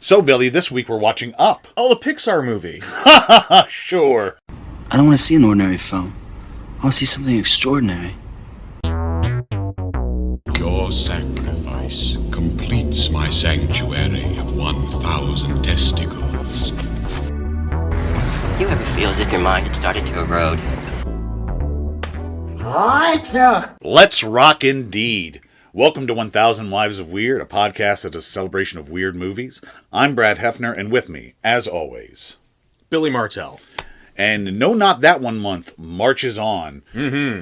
So, Billy, this week we're watching Up. Oh, the Pixar movie. Sure. I don't want to see an ordinary film. I want to see something extraordinary. Your sacrifice completes my sanctuary of 1,000 testicles. You ever feel as if your mind had started to erode? Let's rock indeed. Welcome to 1000 Lives of Weird, a podcast that is a celebration of weird movies. I'm Brad Hefner, and with me, as always, Billy Martell. And no, not that one month marches on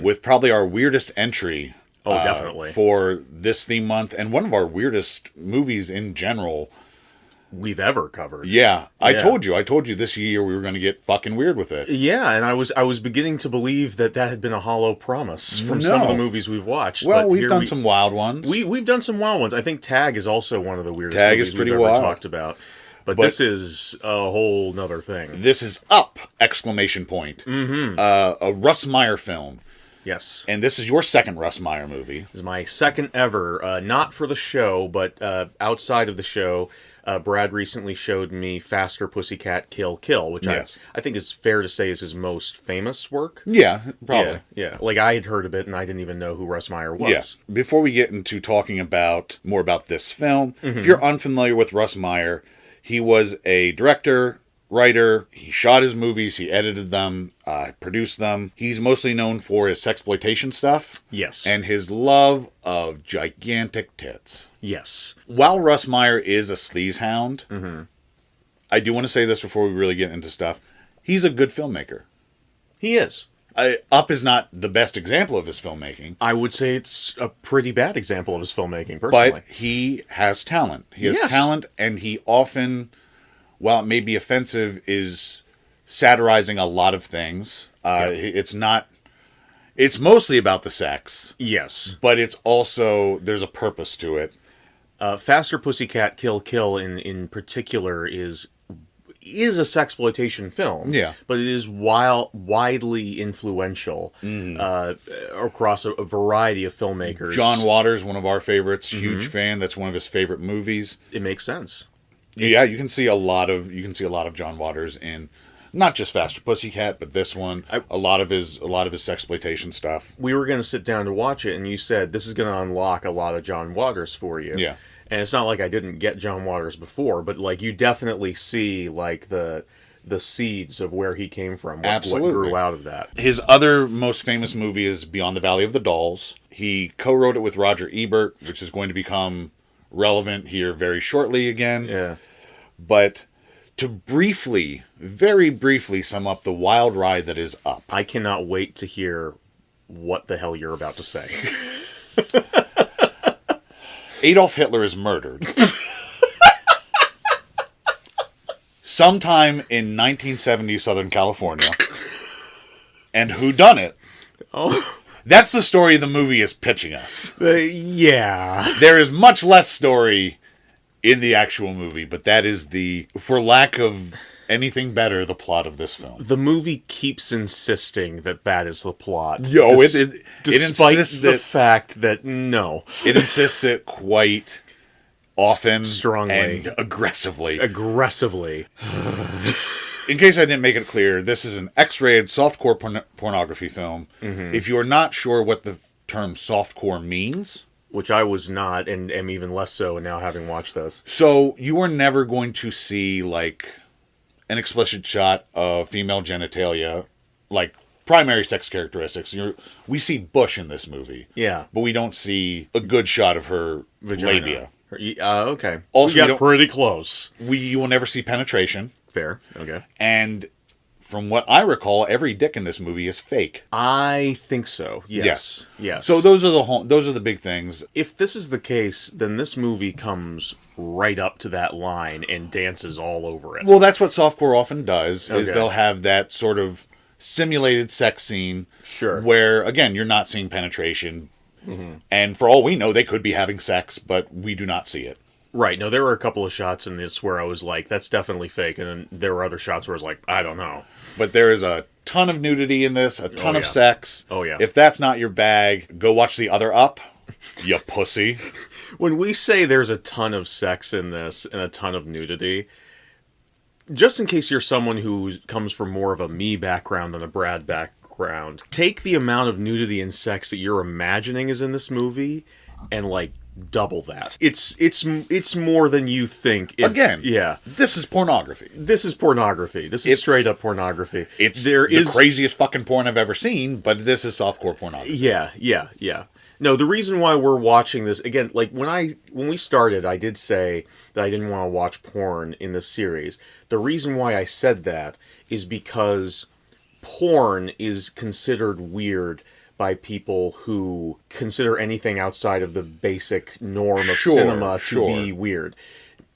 with probably our weirdest entry. Oh, definitely. For this theme month, and one of our weirdest movies in general We've ever covered. Yeah. I told you this year we were going to get fucking weird with it. Yeah, and I was beginning to believe that had been a hollow promise from some of the movies we've watched. Well, we've done some wild ones. We've done some wild ones. I think Tag is also one of the weirdest movies we've ever talked about. But this is a whole nother thing. This is Up! Exclamation point. A Russ Meyer film. Yes. And this is your second Russ Meyer movie. This is my second ever. Not for the show, but outside of the show. Brad recently showed me Faster Pussycat Kill Kill, which I think is fair to say is his most famous work. Yeah, probably. Yeah. Like, I had heard of it, and I didn't even know who Russ Meyer was. Yeah. Before we get into talking more about this film, if you're unfamiliar with Russ Meyer, he was a director, writer. He shot his movies, he edited them, produced them. He's mostly known for his sexploitation stuff. Yes. And his love of gigantic tits. Yes. While Russ Meyer is a sleazehound, I do want to say this before we really get into stuff. He's a good filmmaker. He is. Up is not the best example of his filmmaking. I would say it's a pretty bad example of his filmmaking, personally. But he has talent. He has talent, and he often, while it may be offensive, is satirizing a lot of things. It's mostly about the sex. Yes. But it's also, there's a purpose to it. Faster Pussycat Kill Kill in particular is a sexploitation film. Yeah. But it is widely influential across a variety of filmmakers. John Waters, one of our favorites, huge fan. That's one of his favorite movies. It makes sense. Yeah, you can see a lot of John Waters in not just Faster Pussycat, but this one. A lot of his sexploitation stuff. We were going to sit down to watch it, and you said this is going to unlock a lot of John Waters for you. Yeah, and it's not like I didn't get John Waters before, but like you definitely see like the seeds of where he came from. What grew out of that. His other most famous movie is Beyond the Valley of the Dolls. He co-wrote it with Roger Ebert, which is going to become relevant here very shortly again. Yeah, but to very briefly sum up the wild ride that is Up. I cannot wait to hear what the hell you're about to say. Adolf Hitler is murdered. Sometime in 1970 Southern California. And who done it? Oh. That's the story the movie is pitching us. Yeah. There is much less story in the actual movie, but that is for lack of anything better, the plot of this film. The movie keeps insisting that is the plot. Despite the fact that no. It insists it quite often. Strongly. And aggressively. In case I didn't make it clear, this is an X-rated softcore pornography film. If you are not sure what the term softcore means, which I was not, and am even less so now having watched this. So you are never going to see like an explicit shot of female genitalia, like primary sex characteristics. We see bush in this movie. Yeah. But we don't see a good shot of her vagina. Labia. Okay. Also, we got pretty close. You will never see penetration. Fair. Okay. And from what I recall, every dick in this movie is fake. I think so. Yes. So those are the big things. If this is the case, then this movie comes right up to that line and dances all over it. Well, that's what softcore often does. Is they'll have that sort of simulated sex scene. Sure. Where again, you're not seeing penetration, and for all we know, they could be having sex, but we do not see it. Right. No, there were a couple of shots in this where I was like, that's definitely fake. And then there were other shots where I was like, I don't know. But there is a ton of nudity in this, a ton of sex. Oh, yeah. If that's not your bag, go watch the other Up, You pussy. When we say there's a ton of sex in this and a ton of nudity, just in case you're someone who comes from more of a me background than a Brad background, take the amount of nudity and sex that you're imagining is in this movie and, like, double that. It's more than you think. Again, yeah. This is pornography. This is pornography. This is straight up pornography. It's the craziest fucking porn I've ever seen, but this is softcore pornography. Yeah. No, the reason why we're watching this, again, like, when we started, I did say that I didn't want to watch porn in this series. The reason why I said that is because porn is considered weird by people who consider anything outside of the basic norm of cinema to be weird.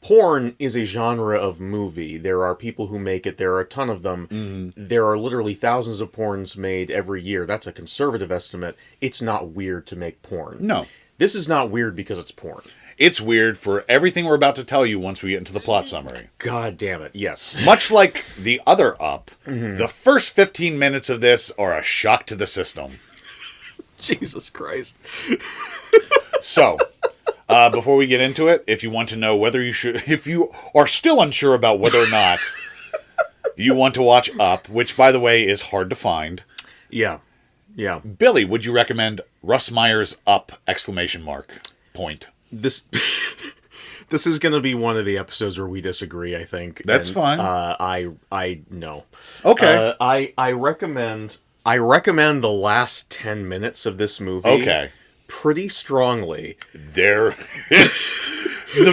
Porn is a genre of movie. There are people who make it. There are a ton of them. Mm. There are literally thousands of porns made every year. That's a conservative estimate. It's not weird to make porn. No. This is not weird because it's porn. It's weird for everything we're about to tell you once we get into the plot summary. God damn it, yes. Much like the other Up, the first 15 minutes of this are a shock to the system. Jesus Christ. So, before we get into it, if you want to know whether you should, if you are still unsure about whether or not you want to watch Up, which, by the way, is hard to find. Yeah. Billy, would you recommend Russ Meyer's Up! ! Point. This is going to be one of the episodes where we disagree, I think. That's fine. I know. Okay. I recommend the last 10 minutes of this movie. Okay. Pretty strongly. The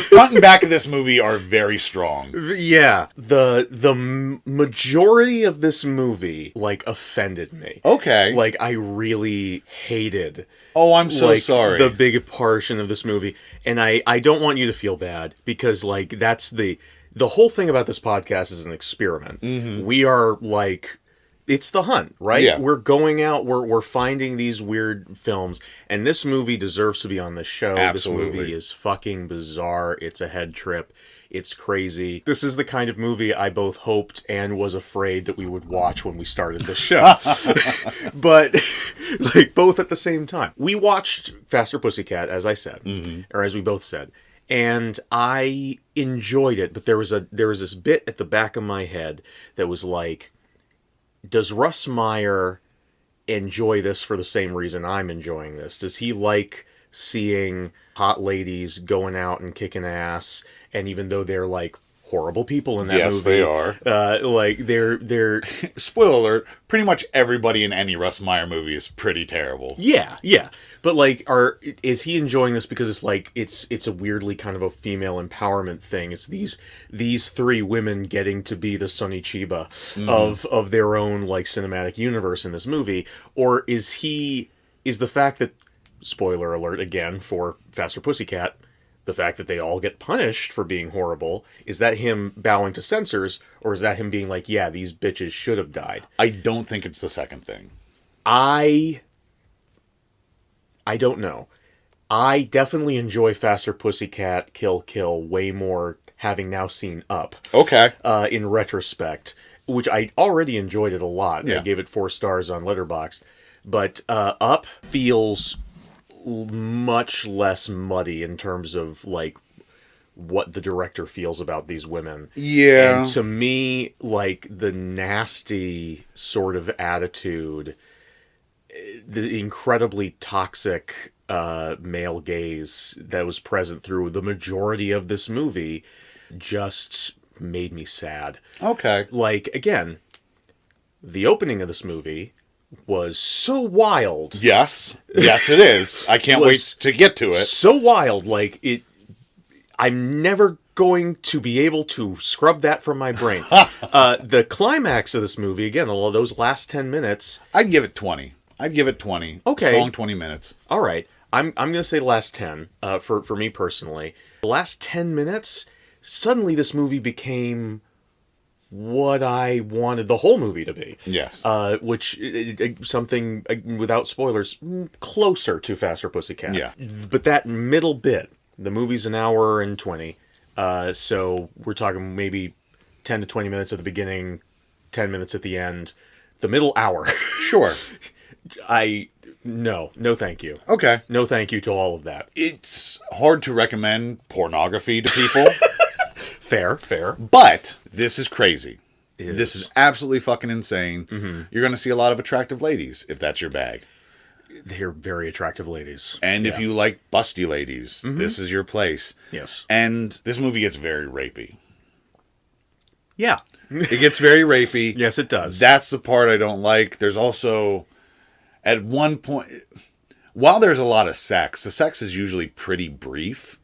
front and back of this movie are very strong. Yeah. The majority of this movie, like, offended me. Okay. Like, I really hated... Oh, I'm so sorry. The big portion of this movie. And I don't want you to feel bad, because, like, that's the whole thing about this podcast is an experiment. Mm-hmm. We are, like... It's the hunt, right? Yeah. We're going out, we're finding these weird films, and this movie deserves to be on this show. Absolutely. This movie is fucking bizarre. It's a head trip. It's crazy. This is the kind of movie I both hoped and was afraid that we would watch when we started the show. But, like, both at the same time. We watched Faster Pussycat, as I said, or as we both said, and I enjoyed it, but there was this bit at the back of my head that was like, does Russ Meyer enjoy this for the same reason I'm enjoying this? Does he like seeing hot ladies going out and kicking ass, and even though they're, like, horrible people in that movie... Yes, they are. Like, they're... Spoiler alert, pretty much everybody in any Russ Meyer movie is pretty terrible. Yeah. But, like, is he enjoying this because it's, like, it's a weirdly kind of a female empowerment thing? It's these three women getting to be the Sonny Chiba of their own, like, cinematic universe in this movie? Or is the fact that, spoiler alert again for Faster Pussycat, the fact that they all get punished for being horrible, is that him bowing to censors, or is that him being like, yeah, these bitches should have died? I don't think it's the second thing. I don't know. I definitely enjoy Faster Pussycat Kill Kill way more, having now seen Up. Okay. In retrospect, which I already enjoyed it a lot. Yeah. I gave it 4 stars on Letterboxd. But Up feels much less muddy in terms of, like, what the director feels about these women. Yeah. And to me, like, the nasty sort of attitude, the incredibly toxic male gaze that was present through the majority of this movie just made me sad. Okay. Like, again, the opening of this movie was so wild. Yes, it is. I can't wait to get to it. So wild, like, I'm never going to be able to scrub that from my brain. The climax of this movie, again, all those last 10 minutes... I'd give it 20. Okay. Strong 20 minutes. All right. I'm going to say the last 10, for me personally. The last 10 minutes, suddenly this movie became what I wanted the whole movie to be. Yes. Which, something, without spoilers, closer to Faster Pussycat. Yeah. But that middle bit, the movie's an hour and 20, so we're talking maybe 10 to 20 minutes at the beginning, 10 minutes at the end, the middle hour. Sure. I No, thank you. Okay. No thank you to all of that. It's hard to recommend pornography to people. Fair. But this is crazy. It This is. is absolutely fucking insane. You're going to see a lot of attractive ladies, if that's your bag. They're very attractive ladies. And if you like busty ladies, this is your place. Yes. And this movie gets very rapey. Yeah. It gets very rapey. Yes, it does. That's the part I don't like. There's also, at one point, while there's a lot of sex, the sex is usually pretty brief.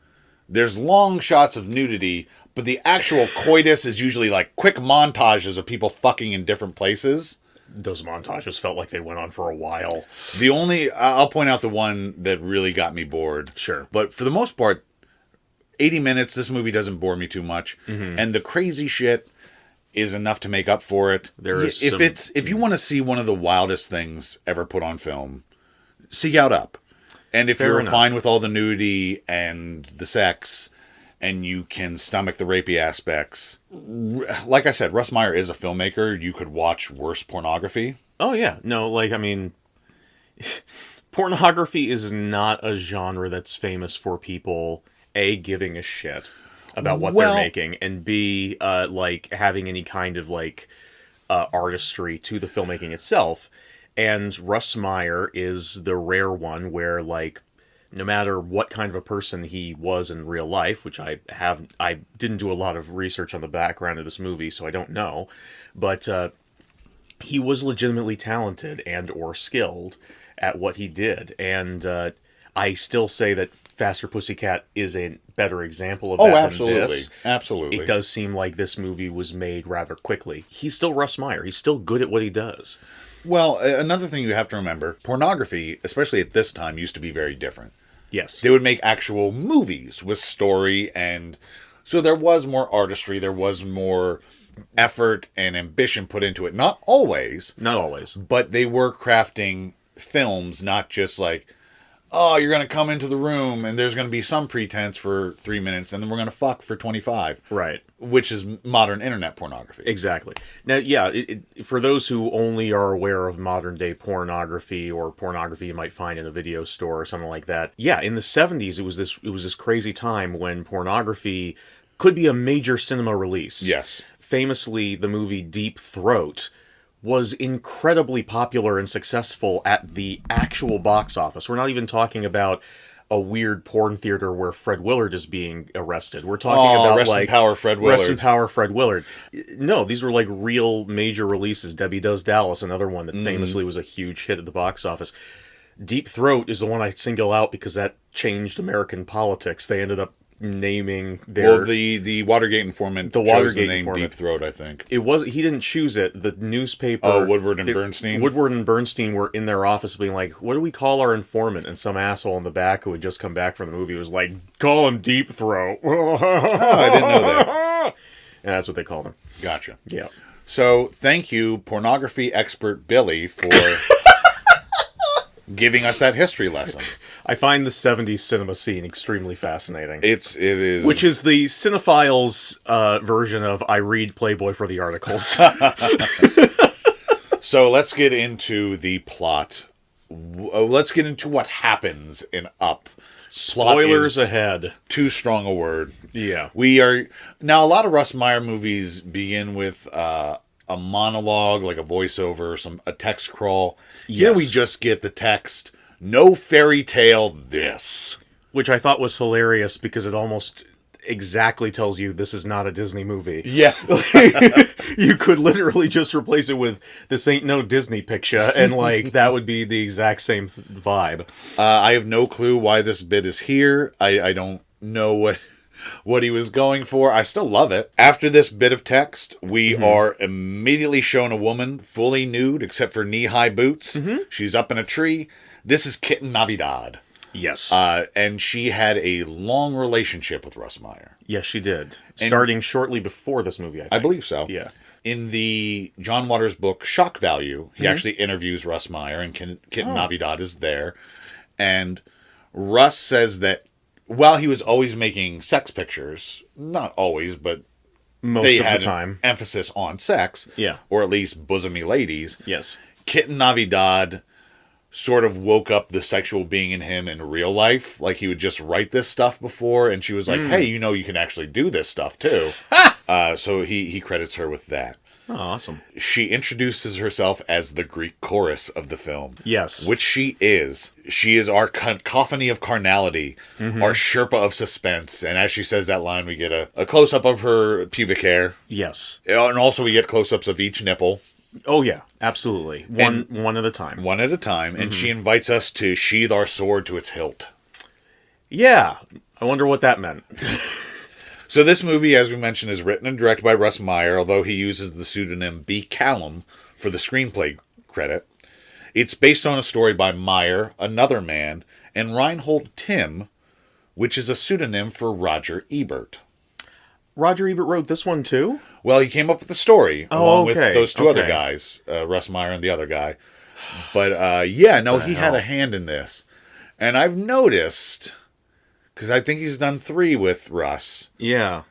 There's long shots of nudity, but the actual coitus is usually like quick montages of people fucking in different places. Those montages felt like they went on for a while. I'll point out the one that really got me bored. Sure. But for the most part, 80 minutes, this movie doesn't bore me too much. And the crazy shit is enough to make up for it. If you want to see one of the wildest things ever put on film, seek out Up. And if you're fine with all the nudity and the sex, and you can stomach the rapey aspects, like I said, Russ Meyer is a filmmaker. You could watch worse pornography. Oh, yeah. No, like, I mean, pornography is not a genre that's famous for people, A, giving a shit about what they're making, and B, like, having any kind of, like, artistry to the filmmaking itself. And Russ Meyer is the rare one where, like, no matter what kind of a person he was in real life, which I didn't do a lot of research on the background of this movie, so I don't know, but he was legitimately talented and or skilled at what he did. And I still say that Faster Pussycat is a better example of that than this. Absolutely. It does seem like this movie was made rather quickly. He's still Russ Meyer. He's still good at what he does. Well, another thing you have to remember, pornography, especially at this time, used to be very different. Yes. They would make actual movies with story, and so there was more artistry, there was more effort and ambition put into it. Not always. Not always. But they were crafting films, not just like, oh, you're going to come into the room and there's going to be some pretense for 3 minutes and then we're going to fuck for 25. Right. Which is modern internet pornography. Exactly. Now, yeah, for those who only are aware of modern day pornography or pornography you might find in a video store or something like that, yeah, in the 70s it was this crazy time when pornography could be a major cinema release. Yes. Famously, the movie Deep Throat was incredibly popular and successful at the actual box office. We're not even talking about a weird porn theater where Fred Willard is being arrested. We're talking about rest like in power, Fred Willard. Rest in power, Fred Willard. No, these were like real major releases. Debbie Does Dallas, another one that famously was a huge hit at the box office. Deep Throat is the one I single out because that changed American politics. They ended up naming their... Well, the Watergate informant chose the name Deep Throat, I think. He didn't choose it. The newspaper... Oh, Woodward and Bernstein? Woodward and Bernstein were in their office being like, what do we call our informant? And some asshole in the back who had just come back from the movie was like, call him Deep Throat. Oh, I didn't know that. And that's what they called him. Gotcha. Yeah. So, thank you, pornography expert Billy, for giving us that history lesson. I find the 70s cinema scene extremely fascinating. It is. Which is the cinephile's version of I read Playboy for the articles. So let's get into the plot. Let's get into what happens in Up. Spoilers ahead. Too strong a word. Yeah. Now, a lot of Russ Meyer movies begin with a monologue, like a voiceover, a text crawl. Here Yes. we just get the text, no fairy tale this. Which I thought was hilarious because it almost exactly tells you this is not a Disney movie. Yeah. You could literally just replace it with this ain't no Disney picture and like that would be the exact same vibe. I have no clue why this bit is here. I don't know what he was going for. I still love it. After this bit of text, we are immediately shown a woman fully nude except for knee-high boots. She's up in a tree. This is Kitten Navidad. Yes. And she had a long relationship with Russ Meyer. Yes, she did. Starting shortly before this movie, I think. I believe so. Yeah. In the John Waters book, Shock Value, he actually interviews Russ Meyer, and Kitten Navidad is there. And Russ says that while he was always making sex pictures, not always, but Most they of had the time. an emphasis on sex, Yeah. or at least bosomy ladies. Yes. Kitten Navidad sort of woke up the sexual being in him in real life. Like, he would just write this stuff before, and she was like, hey, you know, you can actually do this stuff too. So he credits her with that. Oh, awesome. She introduces herself as the Greek chorus of the film. Yes. Which she is. She is our cacophony of carnality, our Sherpa of suspense. And as she says that line, we get a close-up of her pubic hair. Yes. And also we get close-ups of each nipple. Oh, yeah. Absolutely. One at a time. One at a time. And she invites us to sheathe our sword to its hilt. Yeah. I wonder what that meant. So this movie, as we mentioned, is written and directed by Russ Meyer, although he uses the pseudonym B. Callum for the screenplay credit. It's based on a story by Meyer, Another Man, and Reinhold Tim, which is a pseudonym for Roger Ebert. Roger Ebert wrote this one too? Well, he came up with the story along with those two other Okay. guys, Russ Meyer and the other guy. But he had a hand in this. And I've noticed, because I think he's done 3 with Russ, Yeah.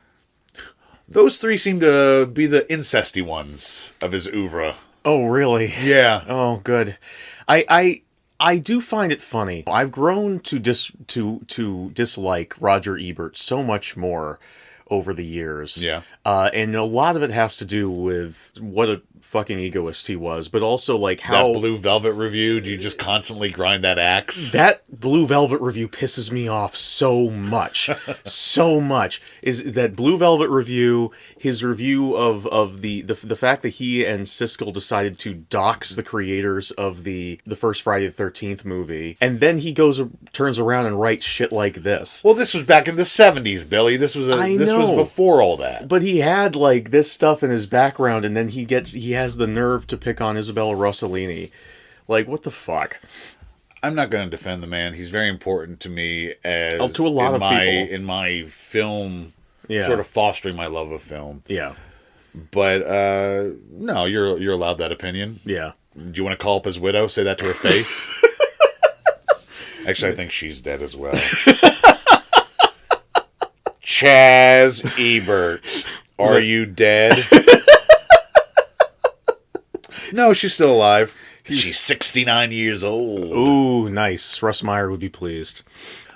those 3 seem to be the incesty ones of his oeuvre. Oh, really? Yeah. Oh, good. I do find it funny. I've grown to dislike Roger Ebert so much more over the years. Yeah. And a lot of it has to do with what a fucking egoist he was, but also like how That Blue Velvet review, do you just constantly grind that axe? that Blue Velvet review pisses me off so much. So much. Is that Blue Velvet review, his review of the fact that he and Siskel decided to dox the creators of the first Friday the 13th movie, and then he turns around and writes shit like this. Well, this was back in the 70s, Billy. This was before all that. But he had like this stuff in his background, and then he has the nerve to pick on Isabella Rossellini. Like, what the fuck? I'm not going to defend the man. He's very important to me as to a lot of people in my film, Yeah. sort of fostering my love of film. Yeah. But no, you're allowed that opinion. Yeah. Do you want to call up his widow? Say that to her face. Actually, I think she's dead as well. Chaz Ebert, are you dead? No, she's still alive. She's 69 years old. Ooh, nice. Russ Meyer would be pleased.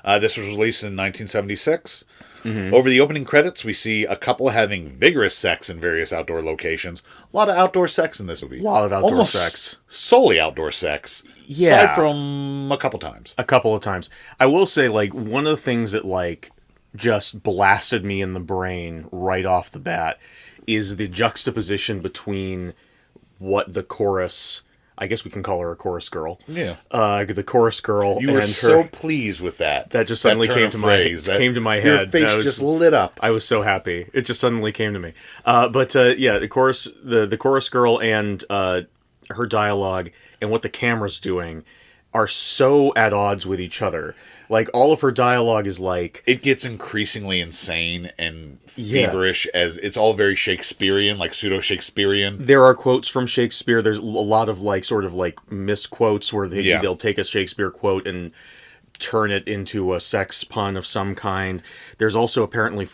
This was released in 1976. Over the opening credits, we see a couple having vigorous sex in various outdoor locations. A lot of outdoor sex in this movie. A lot of outdoor Almost sex. Solely outdoor sex. Yeah. Aside from a couple times. A couple of times. I will say, like, one of the things that, like, just blasted me in the brain right off the bat is the juxtaposition between what the chorus... I guess we can call her a chorus girl. Yeah. The chorus girl. You were and so her, pleased with that. that just suddenly turn came of to phrase. came to my Your head. face just lit up. I was so happy. It just suddenly came to me. Yeah, the chorus girl and her dialogue and what the camera's doing are so at odds with each other. Like, all of her dialogue is like... It gets increasingly insane and feverish as it's all very Shakespearean, like pseudo-Shakespearean. There are quotes from Shakespeare. There's a lot of, like, sort of, like, misquotes where they'll take a Shakespeare quote and turn it into a sex pun of some kind. There's also apparently...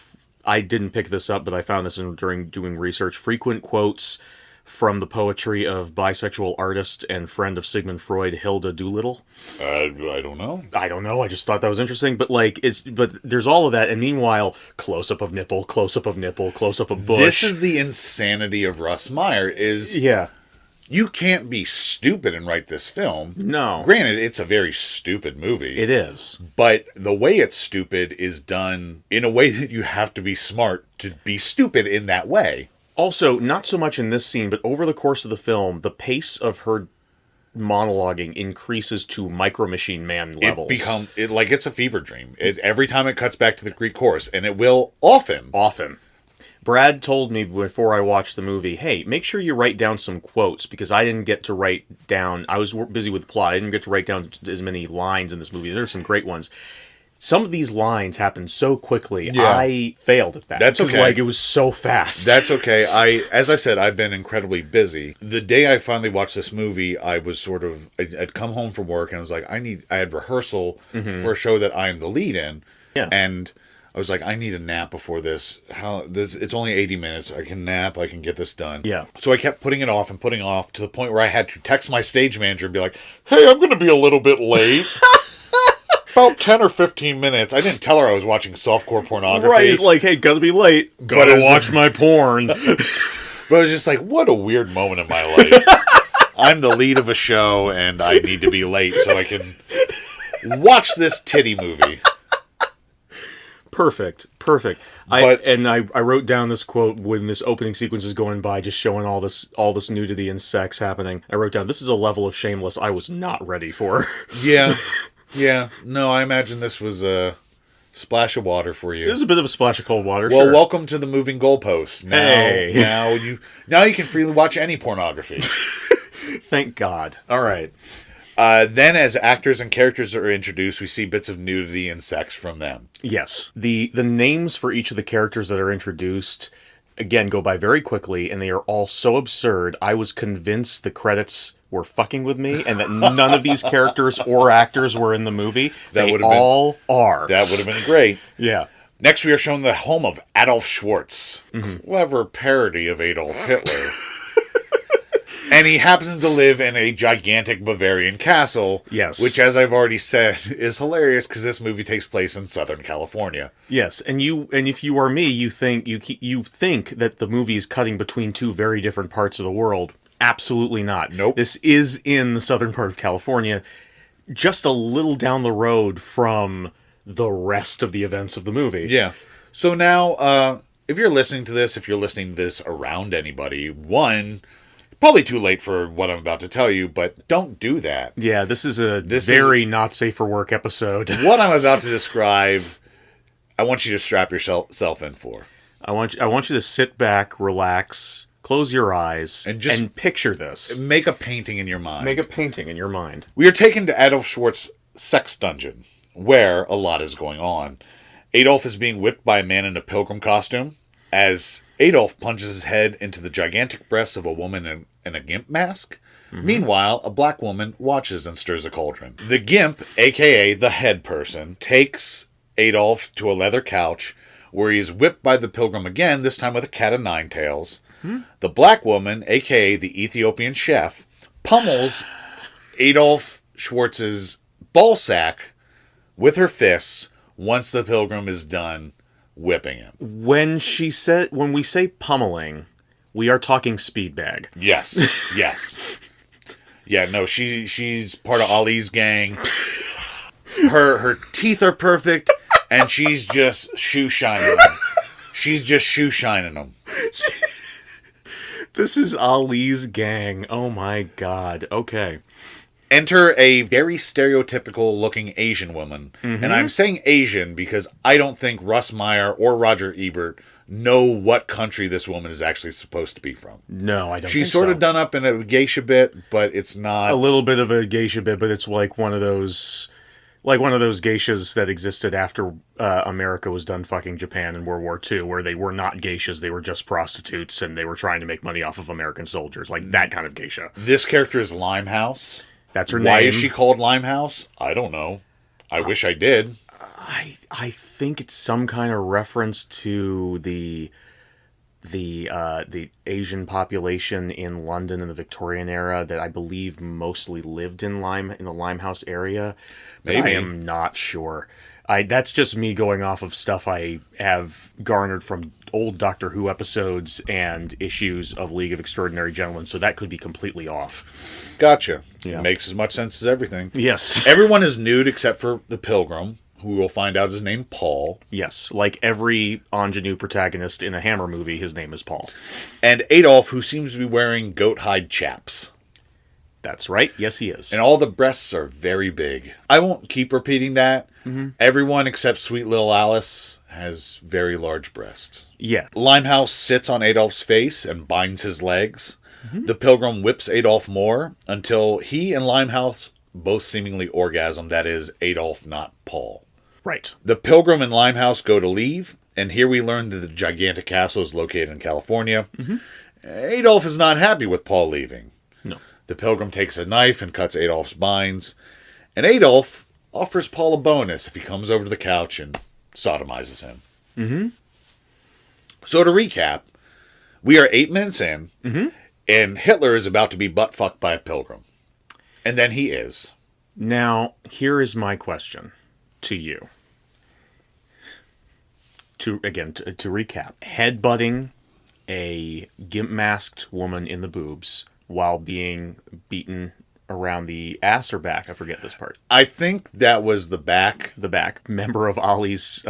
I didn't pick this up, but I found this during doing research. Frequent quotes from the poetry of bisexual artist and friend of Sigmund Freud, Hilda Doolittle. I don't know. I don't know. I just thought that was interesting. But but there's all of that, and meanwhile, close up of nipple, close up of nipple, close up of bush. This is the insanity of Russ Meyer. You can't be stupid and write this film. No. Granted, it's a very stupid movie. It is. But the way it's stupid is done in a way that you have to be smart to be stupid in that way. Also, not so much in this scene, but over the course of the film, the pace of her monologuing increases to Micro Machine Man levels. It's a fever dream. Every time it cuts back to the Greek chorus, and it will often. Brad told me before I watched the movie, hey, make sure you write down some quotes, because I didn't get to write down... I was busy with the plot. I didn't get to write down as many lines in this movie. There are some great ones. Some of these lines happen so quickly, I failed at that. That's okay. It was so fast. That's okay. As I said, I've been incredibly busy. The day I finally watched this movie, I was I'd come home from work and I was like, I had rehearsal for a show that I am the lead in. Yeah. And I was like, I need a nap before this. It's only 80 minutes. I can nap. I can get this done. Yeah. So I kept putting it off and putting it off to the point where I had to text my stage manager and be like, hey, I'm going to be a little bit late. About 10 or 15 minutes. I didn't tell her I was watching softcore pornography. Right, like, hey, gotta be late. Gotta watch my porn. But I was just like, what a weird moment in my life. I'm the lead of a show, and I need to be late so I can watch this titty movie. Perfect. I wrote down this quote when this opening sequence is going by, just showing all this nudity and sex happening. I wrote down, this is a level of shameless I was not ready for. Yeah. No, I imagine this was a splash of water for you. It was a bit of a splash of cold water. Well, sure. welcome to the moving goalposts. Now you can freely watch any pornography. Thank God. All right. Then, as actors and characters are introduced, we see bits of nudity and sex from them. Yes. The names for each of the characters that are introduced, again, go by very quickly, and they are all so absurd. I was convinced the credits were fucking with me, and that none of these characters or actors were in the movie. They all are. That would have been great. Yeah. Next, we are shown the home of Adolf Schwartz. Clever parody of Adolf Hitler. And he happens to live in a gigantic Bavarian castle. Yes. Which, as I've already said, is hilarious because this movie takes place in Southern California. Yes, and if you are me, you think that the movie is cutting between two very different parts of the world. Absolutely not. Nope. This is in the southern part of California, just a little down the road from the rest of the events of the movie. Yeah. So now, if you're listening to this around anybody, probably too late for what I'm about to tell you, but don't do that. Yeah, this is a very not safe for work episode. What I'm about to describe, I want you to strap yourself in for. I want you to sit back, relax, close your eyes, and picture this. Make a painting in your mind. Make a painting in your mind. We are taken to Adolf Schwartz's sex dungeon, where a lot is going on. Adolf is being whipped by a man in a pilgrim costume, as Adolf plunges his head into the gigantic breasts of a woman in a gimp mask. Meanwhile, a black woman watches and stirs a cauldron. The gimp, a.k.a. the head person, takes Adolf to a leather couch, where he is whipped by the pilgrim again, this time with a cat of nine tails. The black woman, a.k.a. the Ethiopian chef, pummels Adolf Schwartz's ballsack with her fists once the pilgrim is done whipping him. When we say pummeling, we are talking speed bag. Yes. Yeah, no, she's part of Ali's gang. Her teeth are perfect, and she's just shoe shining them. This is Ali's gang. Oh my God. Okay. Enter a very stereotypical looking Asian woman. And I'm saying Asian because I don't think Russ Meyer or Roger Ebert know what country this woman is actually supposed to be from. No, I don't She's think sort so. of done up in a geisha bit, but it's not... A little bit of a geisha bit, but it's like one of those geishas that existed after America was done fucking Japan in World War II, where they were not geishas, they were just prostitutes, and they were trying to make money off of American soldiers. Like that kind of geisha. This character is Limehouse. That's her name. Why is she called Limehouse? I don't know. I wish I did. I think it's some kind of reference to the Asian population in London in the Victorian era that I believe mostly lived in the Limehouse area. But Maybe. I am not sure. That's just me going off of stuff I have garnered from old Doctor Who episodes and issues of League of Extraordinary Gentlemen, so that could be completely off. Gotcha. Yeah. Makes as much sense as everything. Yes. Everyone is nude except for the pilgrim, who we'll find out is named Paul. Yes, like every ingenue protagonist in a Hammer movie, his name is Paul. And Adolf, who seems to be wearing goat hide chaps. That's right. Yes, he is. And all the breasts are very big. I won't keep repeating that. Everyone except Sweet Little Alice has very large breasts. Yeah. Limehouse sits on Adolf's face and binds his legs. The pilgrim whips Adolf more until he and Limehouse both seemingly orgasm. That is, Adolf, not Paul. Right. The pilgrim and Limehouse go to leave, and here we learn that the gigantic castle is located in California. Adolf is not happy with Paul leaving. No. The pilgrim takes a knife and cuts Adolf's binds, and Adolf offers Paul a bonus if he comes over to the couch and sodomizes him. Mm-hmm. So to recap, we are 8 minutes in, and Hitler is about to be butt-fucked by a pilgrim. And then he is. Now, here is my question to you. To recap, headbutting a gimp-masked woman in the boobs while being beaten around the ass or back. I forget this part. I think that was the back. The back. Member of Ollie's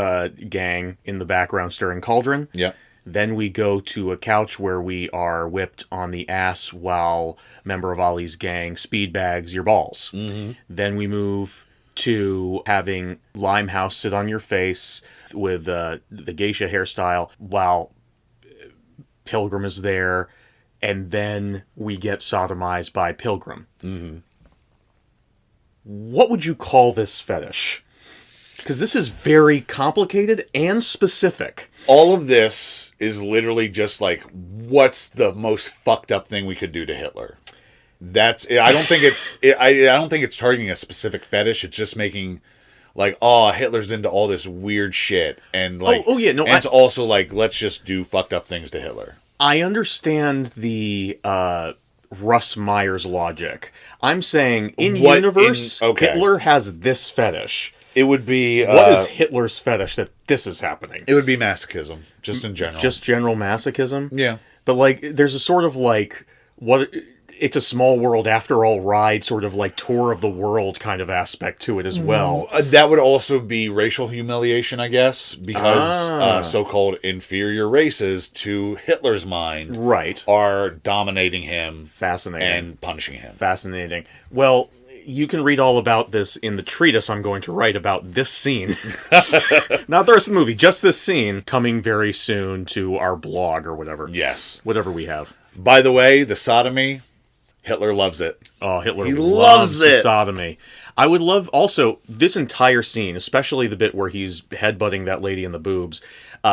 gang in the background stirring cauldron. Yeah. Then we go to a couch where we are whipped on the ass while member of Ollie's gang speed bags your balls. Mm-hmm. Then we move to having Limehouse sit on your face with the geisha hairstyle while Pilgrim is there. And then we get sodomized by Pilgrim. Mm-hmm. What would you call this fetish? Because this is very complicated and specific. All of this is literally just like, what's the most fucked up thing we could do to Hitler? That's. I don't think it's. I don't think it's targeting a specific fetish. It's just making, like, oh, Hitler's into all this weird shit, and like, and it's also like, let's just do fucked up things to Hitler. I understand the Russ Meyer's logic. I'm saying in universe, Hitler has this fetish. It would be... what is Hitler's fetish that this is happening? It would be masochism, just in general. Just general masochism? Yeah. But, like, there's a sort of, like, it's a small world after all ride, sort of, like, tour of the world kind of aspect to it as well. That would also be racial humiliation, I guess, because so-called inferior races, to Hitler's mind, are dominating him. Fascinating. And punishing him. Fascinating. Well... You can read all about this in the treatise I'm going to write about this scene. Not the rest of the movie, just this scene, coming very soon to our blog or whatever. Yes. Whatever we have. By the way, the sodomy, Hitler loves it. Oh, Hitler loves the sodomy. I would love, also, this entire scene, especially the bit where he's headbutting that lady in the boobs,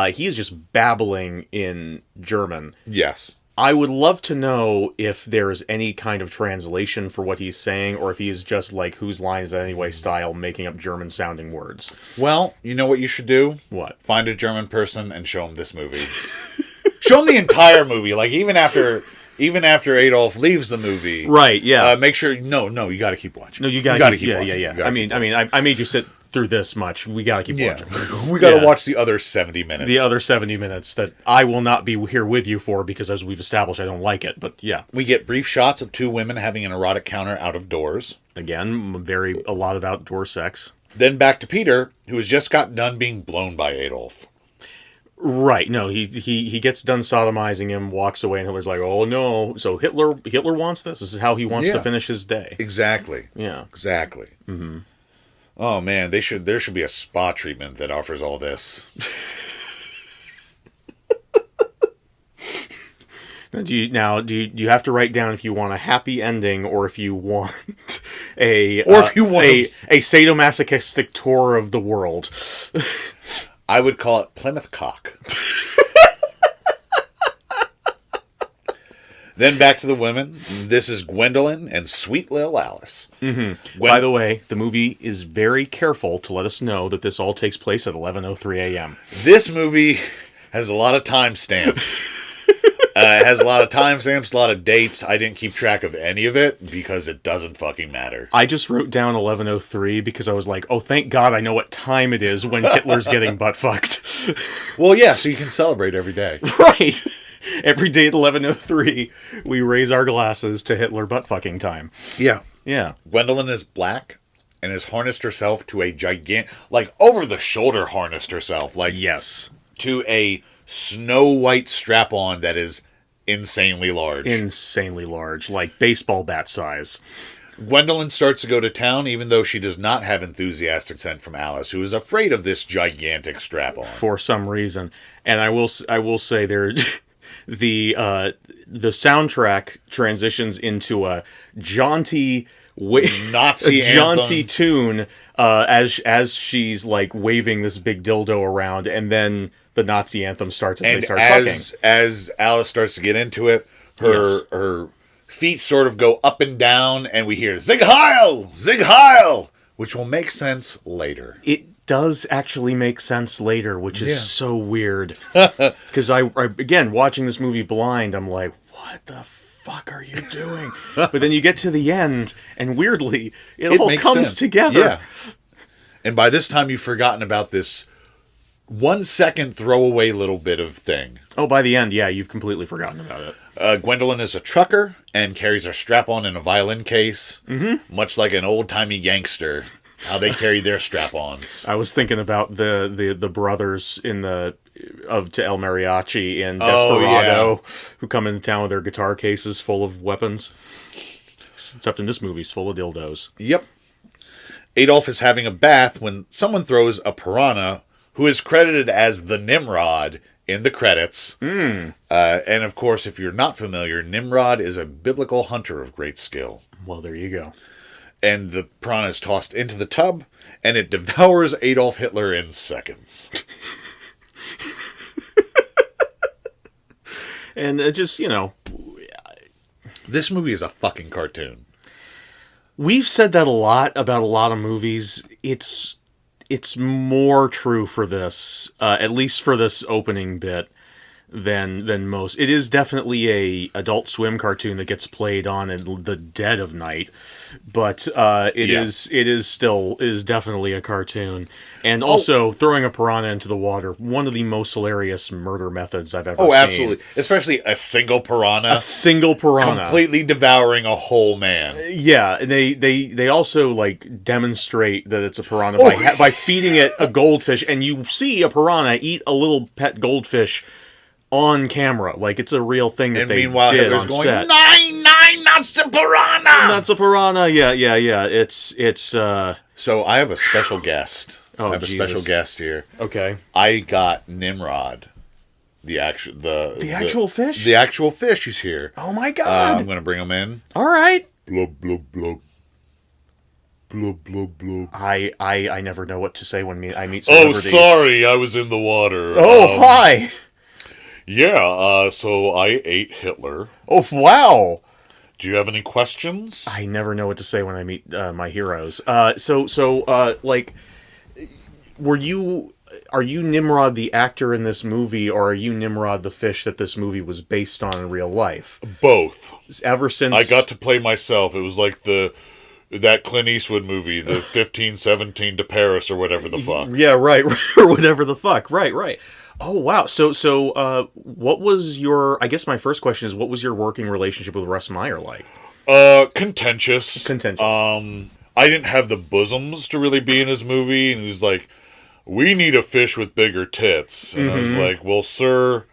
he is just babbling in German. Yes. I would love to know if there's any kind of translation for what he's saying, or if he is just like Whose Line Is It Anyway style, making up German-sounding words. Well, you know what you should do? What? Find a German person and show him this movie. Show him the entire movie. Like, even after Adolf leaves the movie. Right, yeah. Make sure... No, you gotta keep watching. No, you gotta keep watching. Yeah. I made you sit through this much. We gotta keep watching. We gotta watch the other 70 minutes. The other 70 minutes that I will not be here with you for, because as we've established, I don't like it, but yeah. We get brief shots of 2 women having an erotic counter out of doors. Again, a lot of outdoor sex. Then back to Peter, who has just got done being blown by Adolf. Right, no, he gets done sodomizing him, walks away, and Hitler's like, oh no. So Hitler wants this. This is how he wants to finish his day. Exactly. Yeah. Exactly. Mm-hmm. Oh man, there should be a spa treatment that offers all this. Do you have to write down if you want a happy ending, or if you want a sadomasochistic tour of the world? I would call it Plymouth Cock. Then back to the women. This is Gwendolyn and Sweet Lil Alice. Mm-hmm. By the way, the movie is very careful to let us know that this all takes place at 11:03 a.m. This movie has a lot of timestamps. It has a lot of timestamps, a lot of dates. I didn't keep track of any of it because it doesn't fucking matter. I just wrote down 11:03 because I was like, oh, thank God I know what time it is when Hitler's getting butt fucked. Well, yeah, so you can celebrate every day. Right. Every day at 11:03, we raise our glasses to Hitler butt fucking time. Yeah. Yeah. Gwendolyn is black and has harnessed herself to a gigantic, like, over-the-shoulder harnessed herself. Like, yes. To a snow white strap-on that is insanely large. Insanely large. Like baseball bat size. Gwendolyn starts to go to town, even though she does not have enthusiastic consent from Alice, who is afraid of this gigantic strap-on. For some reason. And I will say there... The soundtrack transitions into a jaunty Nazi tune as she's like waving this big dildo around, and then the Nazi anthem starts as they start fucking. As Alice starts to get into it, her feet sort of go up and down, and we hear Zig Heil, which will make sense later. It does actually make sense later, which is so weird. Because I, again, watching this movie blind, I'm like, what the fuck are you doing? But then you get to the end, and weirdly, it all comes together. Yeah. And by this time, you've forgotten about this 1 second throwaway little bit of thing. Oh, by the end, yeah, you've completely forgotten about it. Gwendolyn is a trucker and carries her strap-on in a violin case, much like an old-timey gangster. How they carry their strap-ons. I was thinking about the brothers in to El Mariachi and Desperado, who come into town with their guitar cases full of weapons. Except in this movie, it's full of dildos. Yep. Adolf is having a bath when someone throws a piranha, who is credited as the Nimrod in the credits. And of course, if you're not familiar, Nimrod is a biblical hunter of great skill. Well, there you go. And the piranha is tossed into the tub, and it devours Adolf Hitler in seconds. And just, this movie is a fucking cartoon. We've said that a lot about a lot of movies. It's more true for this, at least for this opening bit, than most. It is definitely a Adult Swim cartoon that gets played on in the dead of night, but it is definitely a cartoon. And also throwing a piranha into the water, one of the most hilarious murder methods I've ever seen. Oh, absolutely. Especially a single piranha. A single piranha. Completely devouring a whole man. Yeah, and they also demonstrate that it's a piranha by feeding it a goldfish, and you see a piranha eat a little pet goldfish on camera, like it's a real thing that they meanwhile, did Hitler's on going, set. Nine, that's a piranha! That's a piranha, yeah. It's So I have a special guest. Oh, I have Jesus. a special guest here. Okay. I got Nimrod. The actual fish? The actual fish is here. Oh my god. I'm gonna bring him in. All right. Blub, blub, blub. Blub, blub, blub. I never know what to say when I meet Oh, celebrities. sorry, I was in the water. Oh, hi. Yeah, so I ate Hitler. Oh, wow. Do you have any questions? I never know what to say when I meet my heroes. Are you Nimrod the actor in this movie, or are you Nimrod the fish that this movie was based on in real life? Both. Ever since I got to play myself. It was like that Clint Eastwood movie, the 1517 to Paris or whatever the fuck. Yeah, right, or whatever the fuck. Right. Oh, wow. So, what was I guess my first question is, what was your working relationship with Russ Meyer like? Contentious. I didn't have the bosoms to really be in his movie, and he was like, we need a fish with bigger tits. And I was like, well, sir,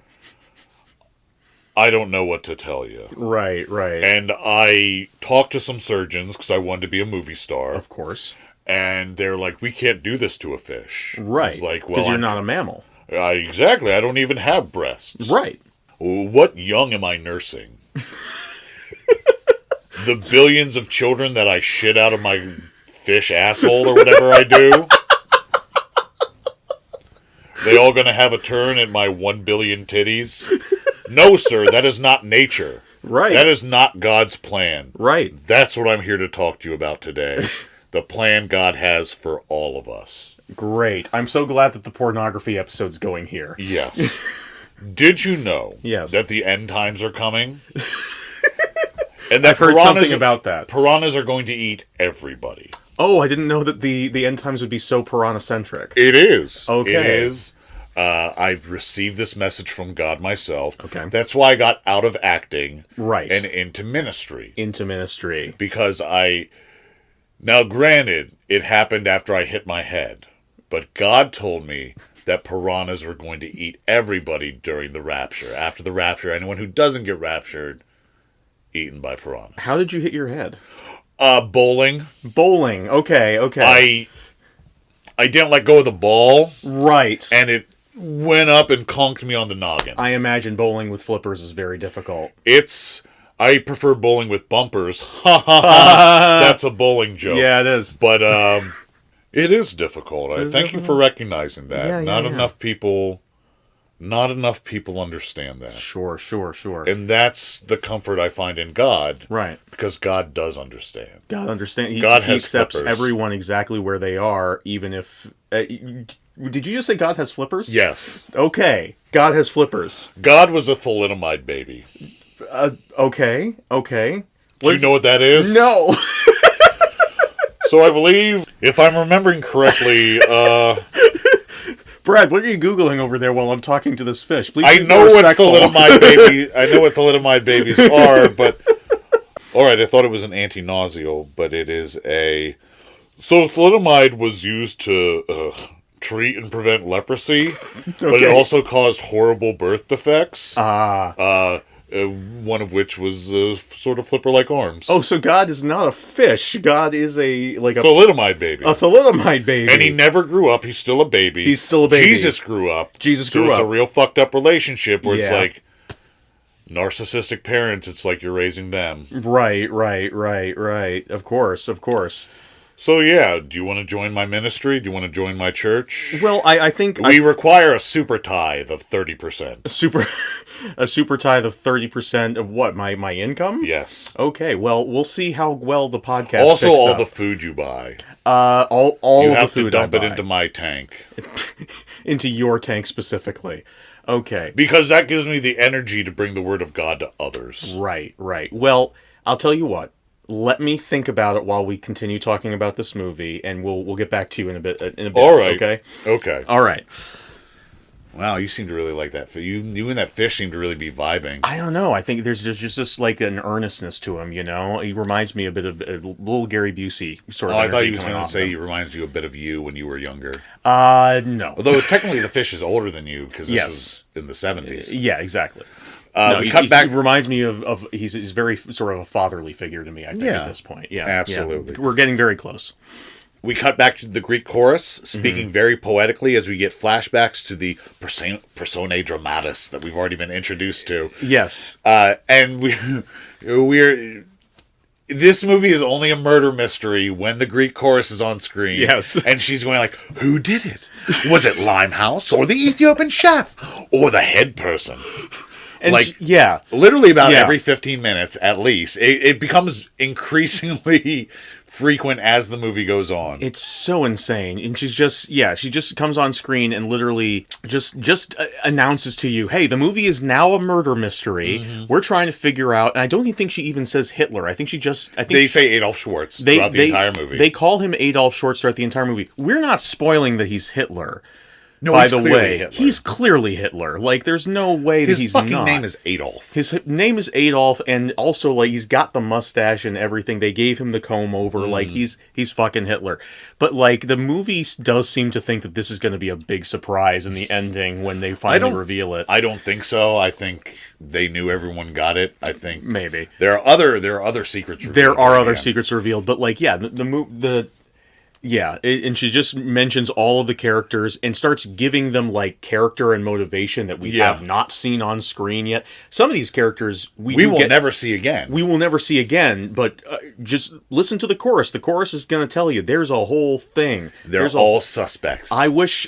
I don't know what to tell you. Right. And I talked to some surgeons, because I wanted to be a movie star. Of course. And they're like, we can't do this to a fish. Right. I was like, because you're not a mammal. Exactly. I don't even have breasts. Right. What young am I nursing? The billions of children that I shit out of my fish asshole or whatever I do? They all gonna have a turn at my 1 billion titties? No, sir, that is not nature. Right. That is not God's plan. Right. That's what I'm here to talk to you about today. The plan God has for all of us. Great. I'm so glad that the pornography episode's going here. Yes. Did you know Yes. that the end times are coming? And that I've heard something about that. Piranhas are going to eat everybody. Oh, I didn't know that the end times would be so piranha-centric. It is. Okay. It is. I've received this message from God myself. Okay. That's why I got out of acting. Right. And into ministry. Because Now, granted, it happened after I hit my head. But God told me that piranhas were going to eat everybody during the rapture. After the rapture, anyone who doesn't get raptured, eaten by piranhas. How did you hit your head? Bowling. Bowling. Okay. I didn't let go of the ball. Right. And it went up and conked me on the noggin. I imagine bowling with flippers is very difficult. I prefer bowling with bumpers. Ha ha ha. That's a bowling joke. Yeah, it is. But it is difficult. Thank you for recognizing that. Yeah, Not enough people understand that. Sure. And that's the comfort I find in God. Right. Because God does understand. God understands. He has accepts flippers. everyone exactly where they are, even if Did you just say God has flippers? Yes. Okay. God has flippers. God was a thalidomide baby. Okay. Do you know what that is? No. So I believe, if I'm remembering correctly, Brad, what are you Googling over there while I'm talking to this fish? Please I be know what respectful. thalidomide babies are, but alright, I thought it was an anti-nauseal, but it is a... So thalidomide was used to treat and prevent leprosy, but it also caused horrible birth defects. One of which was sort of flipper-like arms. Oh, so God is not a fish. God is a thalidomide baby. A thalidomide baby. And he never grew up. He's still a baby. He's still a baby. Jesus grew up. So it's a real fucked up relationship where it's like narcissistic parents. It's like you're raising them. Right. Of course. So yeah, do you want to join my ministry? Do you want to join my church? Well, I think we require a super tithe of 30%. A super tithe of 30% of what? My income? Yes. Okay. Well, we'll see how well the podcast. Also, picks all up. the food you buy. All you of have the food to dump I it buy. into my tank. Into your tank specifically. Okay. Because that gives me the energy to bring the word of God to others. Right. Well, I'll tell you what. Let me think about it while we continue talking about this movie, and we'll get back to you in a bit. All right. Okay. All right. Wow, you seem to really like that. You and that fish seem to really be vibing. I don't know. I think there's just this, like, an earnestness to him. You know, he reminds me a bit of a little Gary Busey sort of. Oh, I thought energy you was coming going to off say him. he reminds you a bit of you when you were younger. No. Although technically the fish is older than you because this Yes. was in the 70s. Yeah, exactly. We cut back. He reminds me of he's very sort of a fatherly figure to me, I think, at this point. Yeah, absolutely. Yeah. We're getting very close. We cut back to the Greek chorus, speaking very poetically as we get flashbacks to the personae dramatis that we've already been introduced to. Yes. And we're... This movie is only a murder mystery when the Greek chorus is on screen. Yes. And she's going like, who did it? Was it Limehouse or the Ethiopian chef or the head person? And like, literally about every 15 minutes at least. It becomes increasingly frequent as the movie goes on. It's so insane. And she just comes on screen and literally just announces to you, hey, the movie is now a murder mystery. Mm-hmm. We're trying to figure out, and I don't even think she even says Hitler. I think they say Adolf Schwartz throughout the entire movie. They call him Adolf Schwartz throughout the entire movie. We're not spoiling that he's Hitler. No, by the way, he's clearly Hitler. Like, there's no way that he's not. His fucking name is Adolf. His name is Adolf, and also, like, he's got the mustache and everything. They gave him the comb over. Like, he's fucking Hitler. But, like, the movie does seem to think that this is going to be a big surprise in the ending when they finally reveal it. I don't think so. I think they knew everyone got it. I think maybe there are other secrets revealed. There are other secrets revealed, but, like, yeah, and she just mentions all of the characters and starts giving them, like, character and motivation that we have not seen on screen yet. Some of these characters we will never see again. We will never see again, but just listen to the chorus. The chorus is going to tell you there's a whole thing. They're all suspects. I wish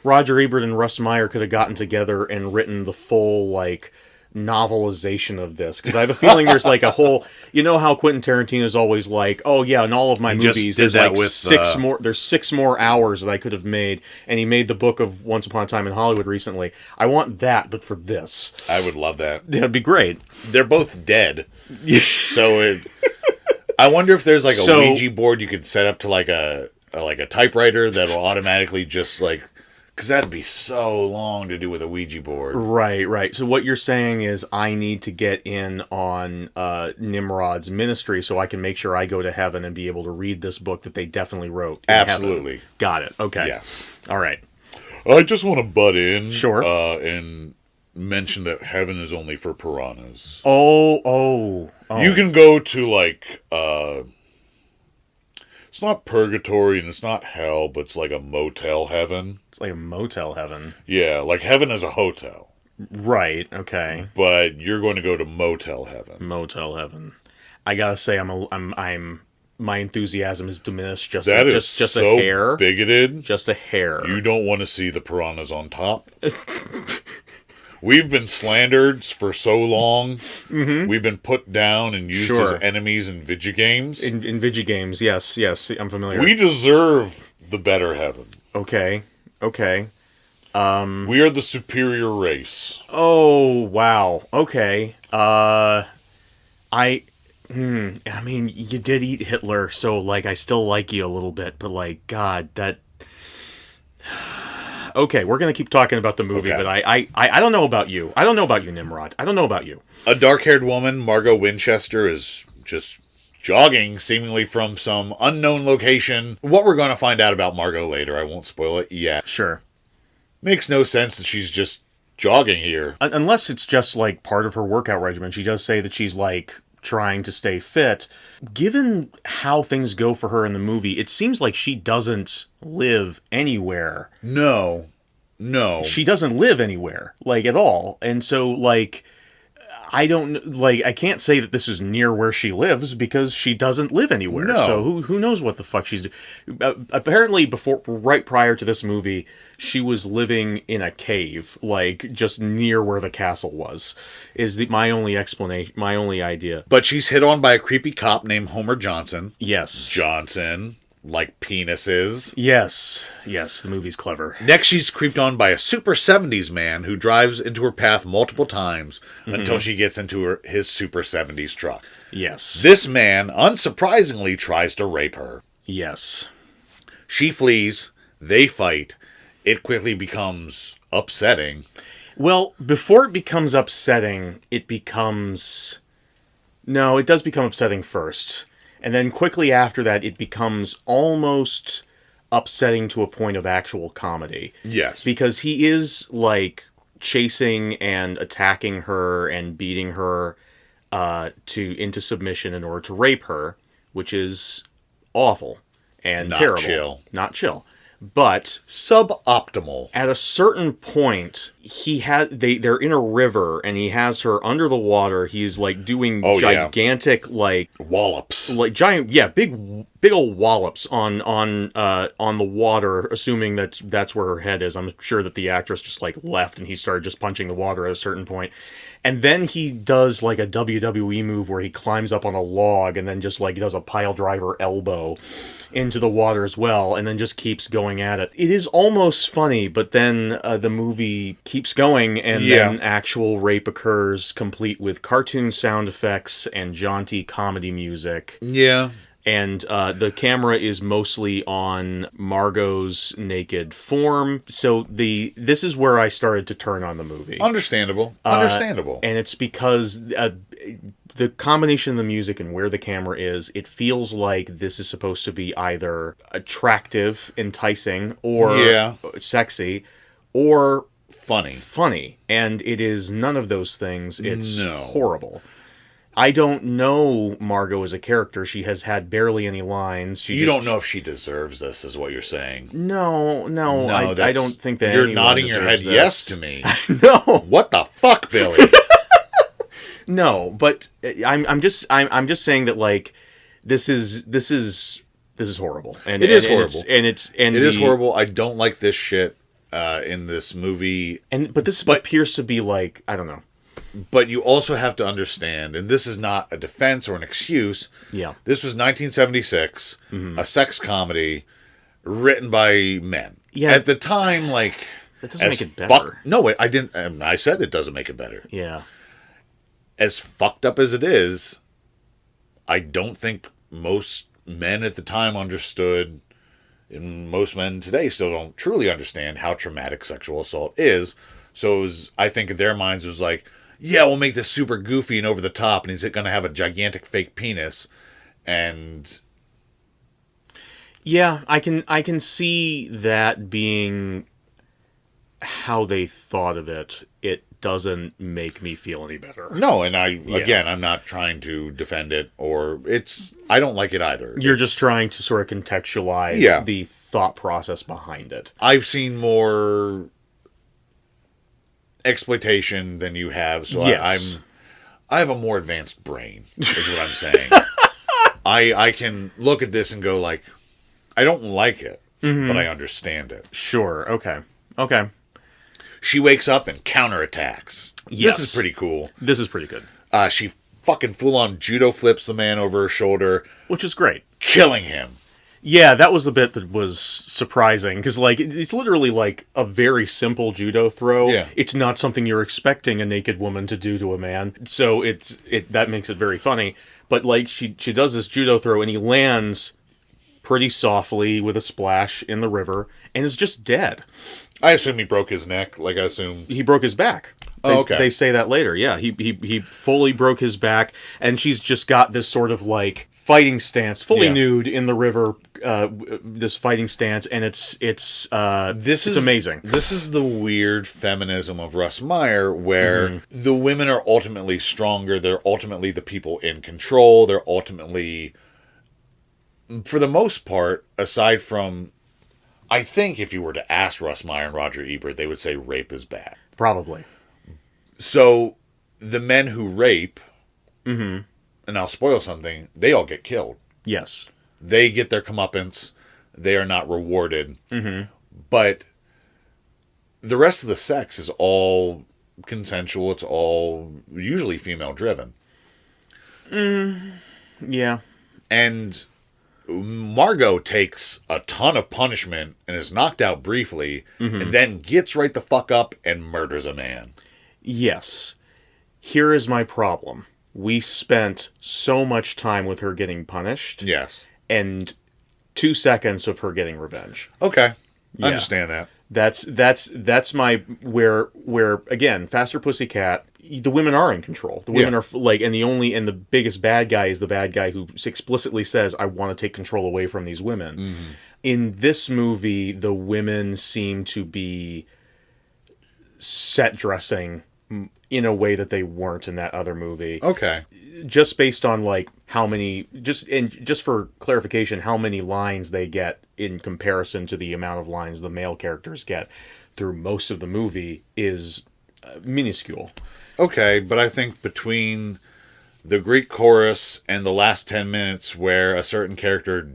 Roger Ebert and Russ Meyer could have gotten together and written the full, like, novelization of this, because I have a feeling there's like a whole, you know how Quentin Tarantino's always like, oh yeah, in all of my movies there's like there's 6 more hours that I could have made, and he made the book of Once Upon a Time in Hollywood recently. I want that, but for this. I would love that. That'd be great. They're both dead. So I wonder if there's like a Ouija board you could set up to like a typewriter that'll automatically just like, because that'd be so long to do with a Ouija board. Right. So what you're saying is I need to get in on Nimrod's ministry so I can make sure I go to heaven and be able to read this book that they definitely wrote. Absolutely. Heaven. Got it. Okay. Yes. All right. I just want to butt in. Sure. And mention that heaven is only for piranhas. Oh. You can go to like... It's not purgatory and it's not hell, but it's like a motel heaven. It's like a motel heaven. Yeah, like heaven is a hotel. Right, okay. But you're going to go to motel heaven. Motel heaven. I gotta say, I'm my enthusiasm is diminished just so a hair. Bigoted. Just a hair. You don't want to see the piranhas on top. We've been slandered for so long. Mm-hmm. We've been put down and used as enemies in video games. In video games, yes, I'm familiar. We deserve the better heaven. Okay. We are the superior race. Oh, wow. Okay. I mean, you did eat Hitler, so, like, I still like you a little bit, but, like, God, that... Okay, we're gonna keep talking about the movie, but I don't know about you. I don't know about you, Nimrod. I don't know about you. A dark-haired woman, Margot Winchester, is just jogging, seemingly from some unknown location. What we're going to find out about Margot later, I won't spoil it yet. Sure. Makes no sense that she's just jogging here. Unless it's just, like, part of her workout regimen. She does say that she's, like, trying to stay fit. Given how things go for her in the movie, it seems like she doesn't live anywhere. No. She doesn't live anywhere, like, at all. And so, like, I don't, like, I can't say that this is near where she lives because she doesn't live anywhere. No. So who knows what the fuck she's doing. Apparently, right prior to this movie, she was living in a cave, like, just near where the castle was, is my only explanation, my only idea. But she's hit on by a creepy cop named Homer Johnson. Yes. Johnson, like penises. Yes, the movie's clever. Next, she's creeped on by a super 70s man who drives into her path multiple times until she gets into his super 70s truck. Yes. This man, unsurprisingly, tries to rape her. Yes. She flees. They fight. It quickly becomes upsetting. Well, before it becomes upsetting, it does become upsetting first. And then quickly after that, it becomes almost upsetting to a point of actual comedy. Yes. Because he is, like, chasing and attacking her and beating her into submission in order to rape her, which is awful and terrible. Not chill. But suboptimal. At a certain point, they're in a river, and he has her under the water. He's, like, doing gigantic like wallops, like giant, big old wallops on the water. Assuming that's where her head is. I'm sure that the actress just, like, left, and he started just punching the water at a certain point. And then he does, like, a WWE move where he climbs up on a log and then just, like, does a pile driver elbow into the water as well, and then just keeps going at it. It is almost funny, but then the movie keeps going, and then actual rape occurs, complete with cartoon sound effects and jaunty comedy music. Yeah. And the camera is mostly on Margot's naked form. So this is where I started to turn on the movie. Understandable. And it's because the combination of the music and where the camera is, it feels like this is supposed to be either attractive, enticing, or sexy, or funny. And it is none of those things. It's horrible. I don't know Margot as a character. She has had barely any lines. You don't know if she deserves this, is what you're saying. No, I don't think that you're nodding your head yes to me. No. What the fuck, Billy? No, but I'm just saying that, like, this is horrible. And it is horrible. It is horrible. I don't like this shit in this movie. But this appears to be, like, I don't know. But you also have to understand, and this is not a defense or an excuse. Yeah. This was 1976, a sex comedy written by men. Yeah. At the time, like, that doesn't make it better. No, I didn't. I said it doesn't make it better. Yeah. As fucked up as it is, I don't think most men at the time understood, and most men today still don't truly understand how traumatic sexual assault is. So it was, I think in their minds, it was like, yeah, we'll make this super goofy and over the top, and he's going to have a gigantic fake penis, and yeah, I can see that being how they thought of it. It doesn't make me feel any better. No, and I'm not trying to defend it, or I don't like it either. You're just trying to sort of contextualize the thought process behind it. I've seen more exploitation than you have, so yes. I have a more advanced brain, is what I'm saying. I can look at this and go, like, I don't like it, but I understand it. Sure, okay. She wakes up and counterattacks. Yes. This is pretty cool. This is pretty good. She fucking full-on judo flips the man over her shoulder. Which is great. Killing him. Yeah, that was the bit that was surprising, because, like, it's literally, like, a very simple judo throw. Yeah. It's not something you're expecting a naked woman to do to a man, so that makes it very funny. But, like, she does this judo throw, and he lands pretty softly with a splash in the river, and is just dead. I assume he broke his neck. Like, I assume... He broke his back. Okay. They say that later, yeah. He fully broke his back, and she's just got this sort of, like, fighting stance, fully nude in the river, this fighting stance, and it's amazing. This is the weird feminism of Russ Meyer, where the women are ultimately stronger, they're ultimately the people in control, they're ultimately, for the most part, aside from, I think if you were to ask Russ Meyer and Roger Ebert, they would say rape is bad. Probably. So, the men who rape, and I'll spoil something, they all get killed. Yes. They get their comeuppance. They are not rewarded. But the rest of the sex is all consensual. It's all usually female-driven. Yeah. And Margot takes a ton of punishment and is knocked out briefly, and then gets right the fuck up and murders a man. Yes. Here is my problem. We spent so much time with her getting punished. Yes. And 2 seconds of her getting revenge. Okay. Yeah. I understand that. That's my where again, Faster Pussycat, the women are in control. The women are like, and the biggest bad guy is the bad guy who explicitly says, I want to take control away from these women. In this movie, the women seem to be set dressing in a way that they weren't in that other movie. Okay. Just based on, like, how many, just for clarification, how many lines they get in comparison to the amount of lines the male characters get through most of the movie is minuscule. Okay, but I think between the Greek chorus and the last 10 minutes where a certain character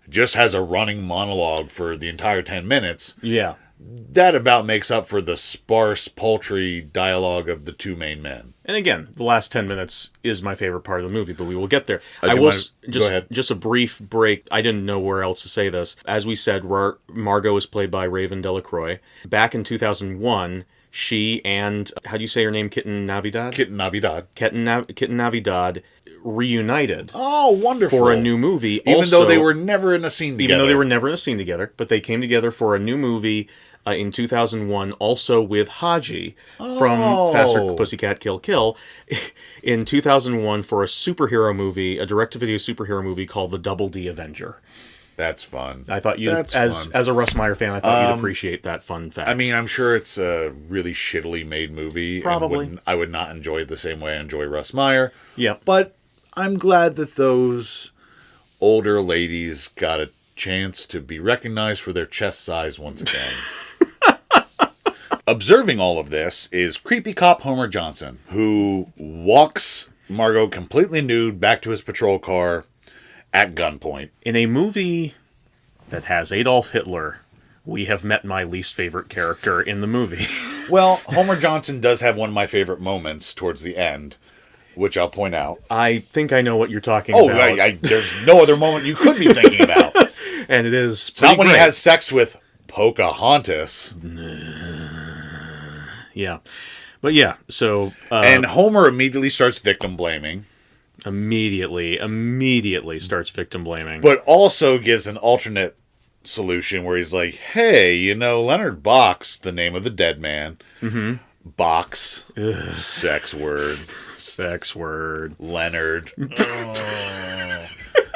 just has a running monologue for the entire 10 minutes... Yeah. That about makes up for the sparse, paltry dialogue of the two main men. And again, the last 10 minutes is my favorite part of the movie, but we will get there. Go ahead. Just a brief break. I didn't know where else to say this. As we said, Margot was played by Raven Delacroix. Back in 2001, she and, how do you say her name? Kitten Navidad? Kitten Navidad reunited. Oh, wonderful. For a new movie. Even though they were never in a scene together. But they came together for a new movie in 2001, also with Haji from Faster Pussycat Kill Kill, in 2001 for a superhero movie, a direct-to-video superhero movie called The Double D Avenger. That's fun. I thought as a Russ Meyer fan, I thought you'd appreciate that fun fact. I mean, I'm sure it's a really shittily made movie. Probably. And I would not enjoy it the same way I enjoy Russ Meyer. Yeah. But I'm glad that those older ladies got a chance to be recognized for their chest size once again. Observing all of this is creepy cop Homer Johnson, who walks Margot completely nude back to his patrol car at gunpoint. In a movie that has Adolf Hitler, we have met my least favorite character in the movie. Well, Homer Johnson does have one of my favorite moments towards the end, which I'll point out. I think I know what you're talking about. Oh, there's no other moment you could be thinking about. And it is It's not when he has sex with Pocahontas. Yeah. But yeah, so... and Homer immediately starts victim blaming. Immediately starts victim blaming. But also gives an alternate solution where he's like, hey, Leonard Box, the name of the dead man. Mm-hmm. Box. Ugh. Sex word. Leonard.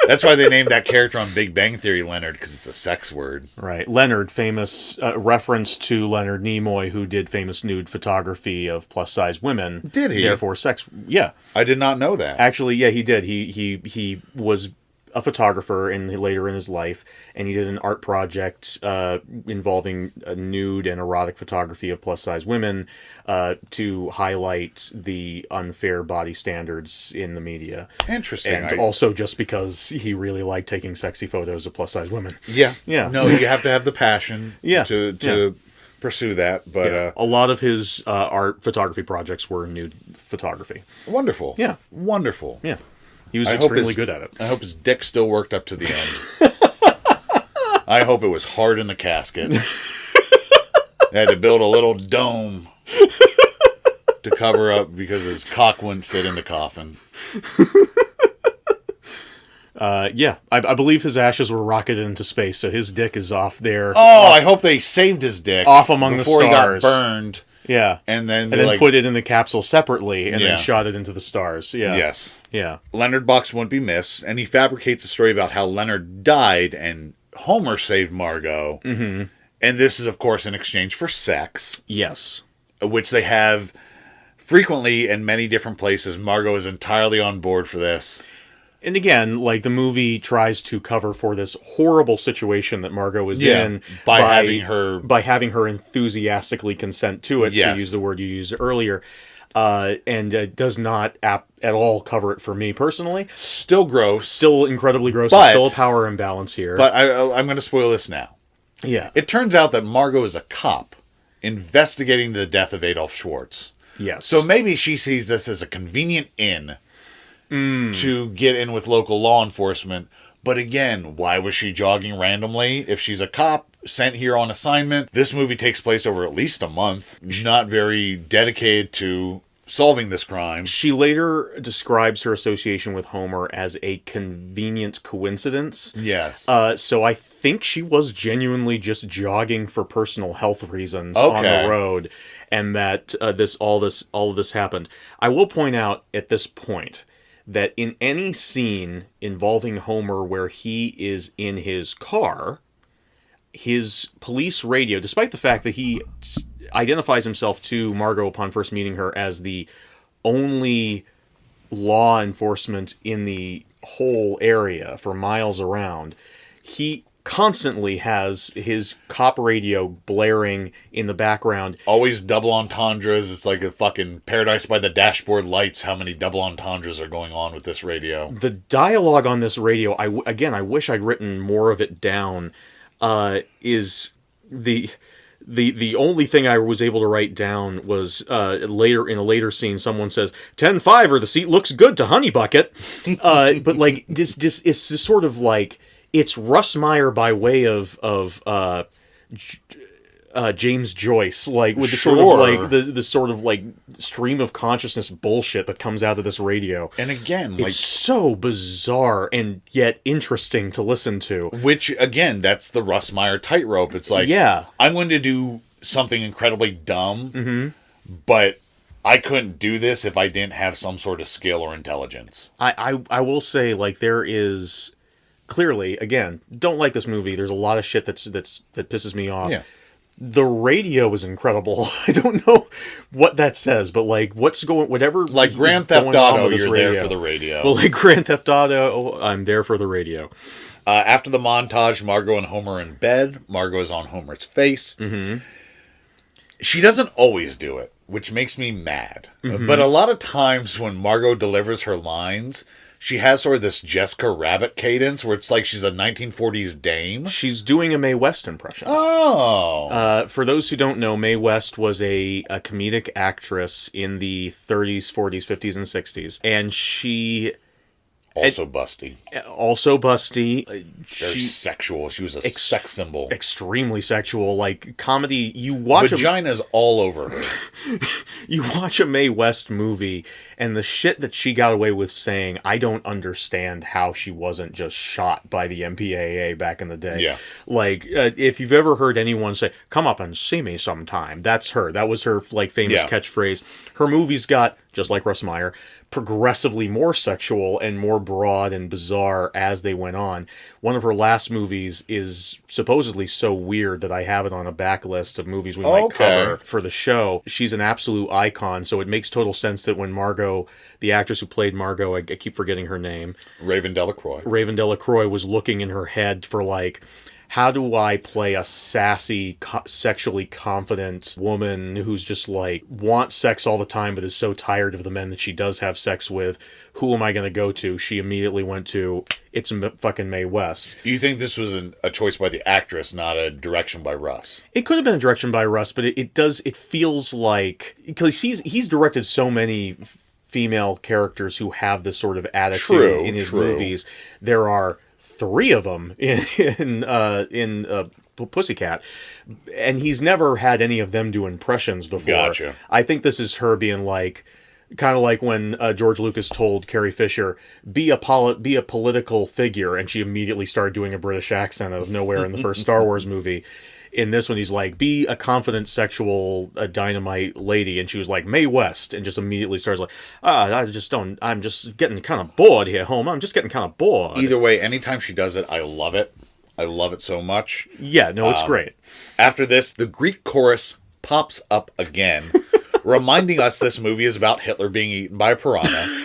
That's why they named that character on Big Bang Theory Leonard, because it's a sex word. Right. Leonard, famous reference to Leonard Nimoy, who did famous nude photography of plus-size women. Did he? Therefore, yeah. I did not know that. Actually, yeah, he did. He was a photographer later in his life, and he did an art project involving nude and erotic photography of plus-size women to highlight the unfair body standards in the media. Interesting. And also just because he really liked taking sexy photos of plus-size women. Yeah. Yeah. No, you have to have the passion to pursue that. But a lot of his art photography projects were nude photography. Wonderful. Yeah. Wonderful. Yeah. He was extremely good at it. I hope his dick still worked up to the end. I hope it was hard in the casket. They had to build a little dome to cover up because his cock wouldn't fit in the coffin. I believe his ashes were rocketed into space, so his dick is off there. I hope they saved his dick off among the stars before he got burned. Yeah, and then put it in the capsule separately, and then shot it into the stars. Yeah, yes, yeah. Leonard Box won't be missed, and he fabricates a story about how Leonard died and Homer saved Margot. Mm-hmm. And this is, of course, in exchange for sex. Yes, which they have frequently in many different places. Margot is entirely on board for this. And again, like, the movie tries to cover for this horrible situation that Margot is in by having her enthusiastically consent to it, to use the word you used earlier, and does not at all cover it for me personally. Still gross, still incredibly gross. There's still a power imbalance here. But I'm going to spoil this now. Yeah, it turns out that Margot is a cop investigating the death of Adolf Schwartz. Yes, so maybe she sees this as a convenient in. To get in with local law enforcement. But again, why was she jogging randomly? If she's a cop sent here on assignment, this movie takes place over at least a month. Not very dedicated to solving this crime. She later describes her association with Homer as a convenient coincidence. Yes. So I think she was genuinely just jogging for personal health reasons on the road, and that all of this happened. I will point out at this point that in any scene involving Homer where he is in his car, his police radio, despite the fact that he identifies himself to Margot upon first meeting her as the only law enforcement in the whole area for miles around, he constantly has his cop radio blaring in the background. Always double entendres. It's like a fucking Paradise by the Dashboard Lights, how many double entendres are going on with this radio. The dialogue on this radio, I wish I'd written more of it down, is the only thing I was able to write down was later in a later scene, someone says 10-5 or the seat looks good to Honey Bucket. But like it's just sort of like, it's Russ Meyer by way of James Joyce, like with the sort of like the sort of like stream of consciousness bullshit that comes out of this radio. And again, it's so bizarre and yet interesting to listen to. Which again, that's the Russ Meyer tightrope. It's like, I'm going to do something incredibly dumb, but I couldn't do this if I didn't have some sort of skill or intelligence. I will say, like, there is clearly, again, don't like this movie. There's a lot of shit that pisses me off. Yeah. The radio is incredible. I don't know what that says, but like, whatever. Like Grand Theft Auto, you're there for the radio. Well, like Grand Theft Auto, I'm there for the radio. After the montage, Margot and Homer are in bed. Margot is on Homer's face. Mm-hmm. She doesn't always do it, which makes me mad. Mm-hmm. But a lot of times when Margot delivers her lines, she has sort of this Jessica Rabbit cadence where it's like she's a 1940s dame. She's doing a Mae West impression. Oh. For those who don't know, Mae West was a comedic actress in the 30s, 40s, 50s, and 60s. And she... Also busty. Very sexual. She was a sex symbol. Extremely sexual. Like, comedy, you watch... Vagina's all over her. You watch a Mae West movie, and the shit that she got away with saying, I don't understand how she wasn't just shot by the MPAA back in the day. Yeah. Like, if you've ever heard anyone say, come up and see me sometime, that's her. That was her, like, famous catchphrase. Her movies got, just like Russ Meyer, progressively more sexual and more broad and bizarre as they went on. One of her last movies is supposedly so weird that I have it on a backlist of movies we might cover for the show. She's an absolute icon, so it makes total sense that when Margot, the actress who played Margot, I keep forgetting her name, Raven Delacroix was looking in her head for, like, how do I play a sassy, sexually confident woman who's just, like, wants sex all the time but is so tired of the men that she does have sex with? Who am I going to go to? She immediately went to, it's fucking Mae West. You think this was a choice by the actress, not a direction by Russ? It could have been a direction by Russ, but it feels like... Because he's directed so many female characters who have this sort of attitude in his movies. There are 3 of them in Pussycat, and he's never had any of them do impressions before. Gotcha. I think this is her being like, kind of like when George Lucas told Carrie Fisher, be a political figure, and she immediately started doing a British accent out of nowhere in the first Star Wars movie. In this one, he's like, be a confident sexual dynamite lady, and she was like, Mae West, and just immediately starts like, I'm just getting kind of bored here, home. I'm just getting kind of bored. Either way, anytime she does it, I love it. I love it so much. Yeah, no, it's great. After this, the Greek chorus pops up again, reminding us this movie is about Hitler being eaten by a piranha.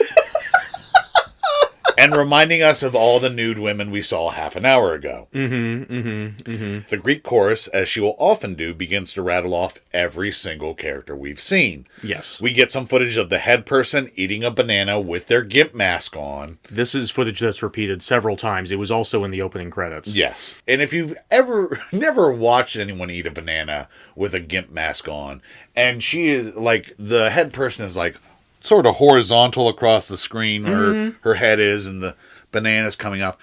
And reminding us of all the nude women we saw half an hour ago. The Greek chorus, as she will often do, begins to rattle off every single character we've seen. Yes. We get some footage of the head person eating a banana with their GIMP mask on. This is footage that's repeated several times. It was also in the opening credits. Yes. And if you've never watched anyone eat a banana with a GIMP mask on, and she is like, the head person is like, sort of horizontal across the screen where her head is, and the banana's coming up.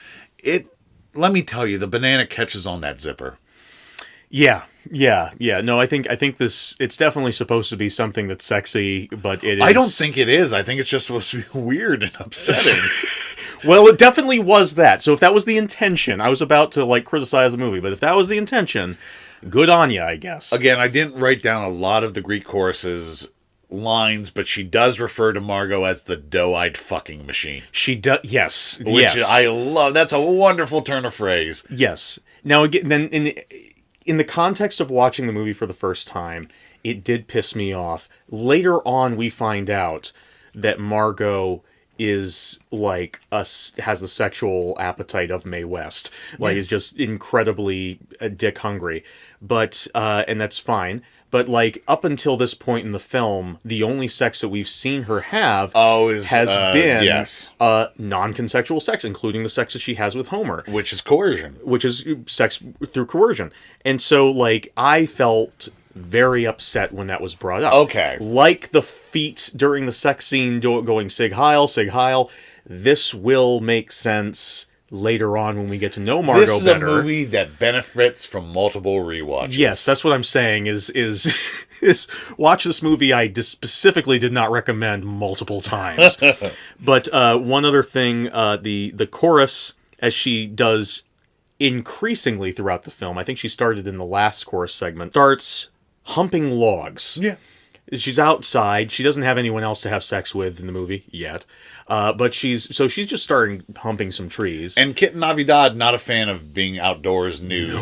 Let me tell you, the banana catches on that zipper. Yeah. No, I think this, it's definitely supposed to be something that's sexy, but it is... I don't think it is. I think it's just supposed to be weird and upsetting. Well, it definitely was that. So if that was the intention, I was about to like criticize the movie, but if that was the intention, good on you, I guess. Again, I didn't write down a lot of the Greek choruses lines, but she does refer to Margot as the doe-eyed fucking machine. She does, yes. Which I love. That's a wonderful turn of phrase. Yes. Now, again, then in the context of watching the movie for the first time, it did piss me off. Later on, we find out that Margot is like has the sexual appetite of Mae West. Like, is just incredibly dick hungry. But, and that's fine. But, like, up until this point in the film, the only sex that we've seen her have has been non-consensual sex, including the sex that she has with Homer. Which is coercion. Which is sex through coercion. And so, like, I felt very upset when that was brought up. Okay. Like the feet during the sex scene going Sig Heil, Sig Heil. This will make sense later on when we get to know Margot better. This is a movie that benefits from multiple rewatches. Yes, that's what I'm saying is watch this movie I specifically did not recommend multiple times. But one other thing, the chorus, as she does increasingly throughout the film, I think she started in the last chorus segment, starts humping logs. Yeah. She's outside. She doesn't have anyone else to have sex with in the movie yet. But she's just starting humping some trees. And Kitten Navidad, not a fan of being outdoors nude,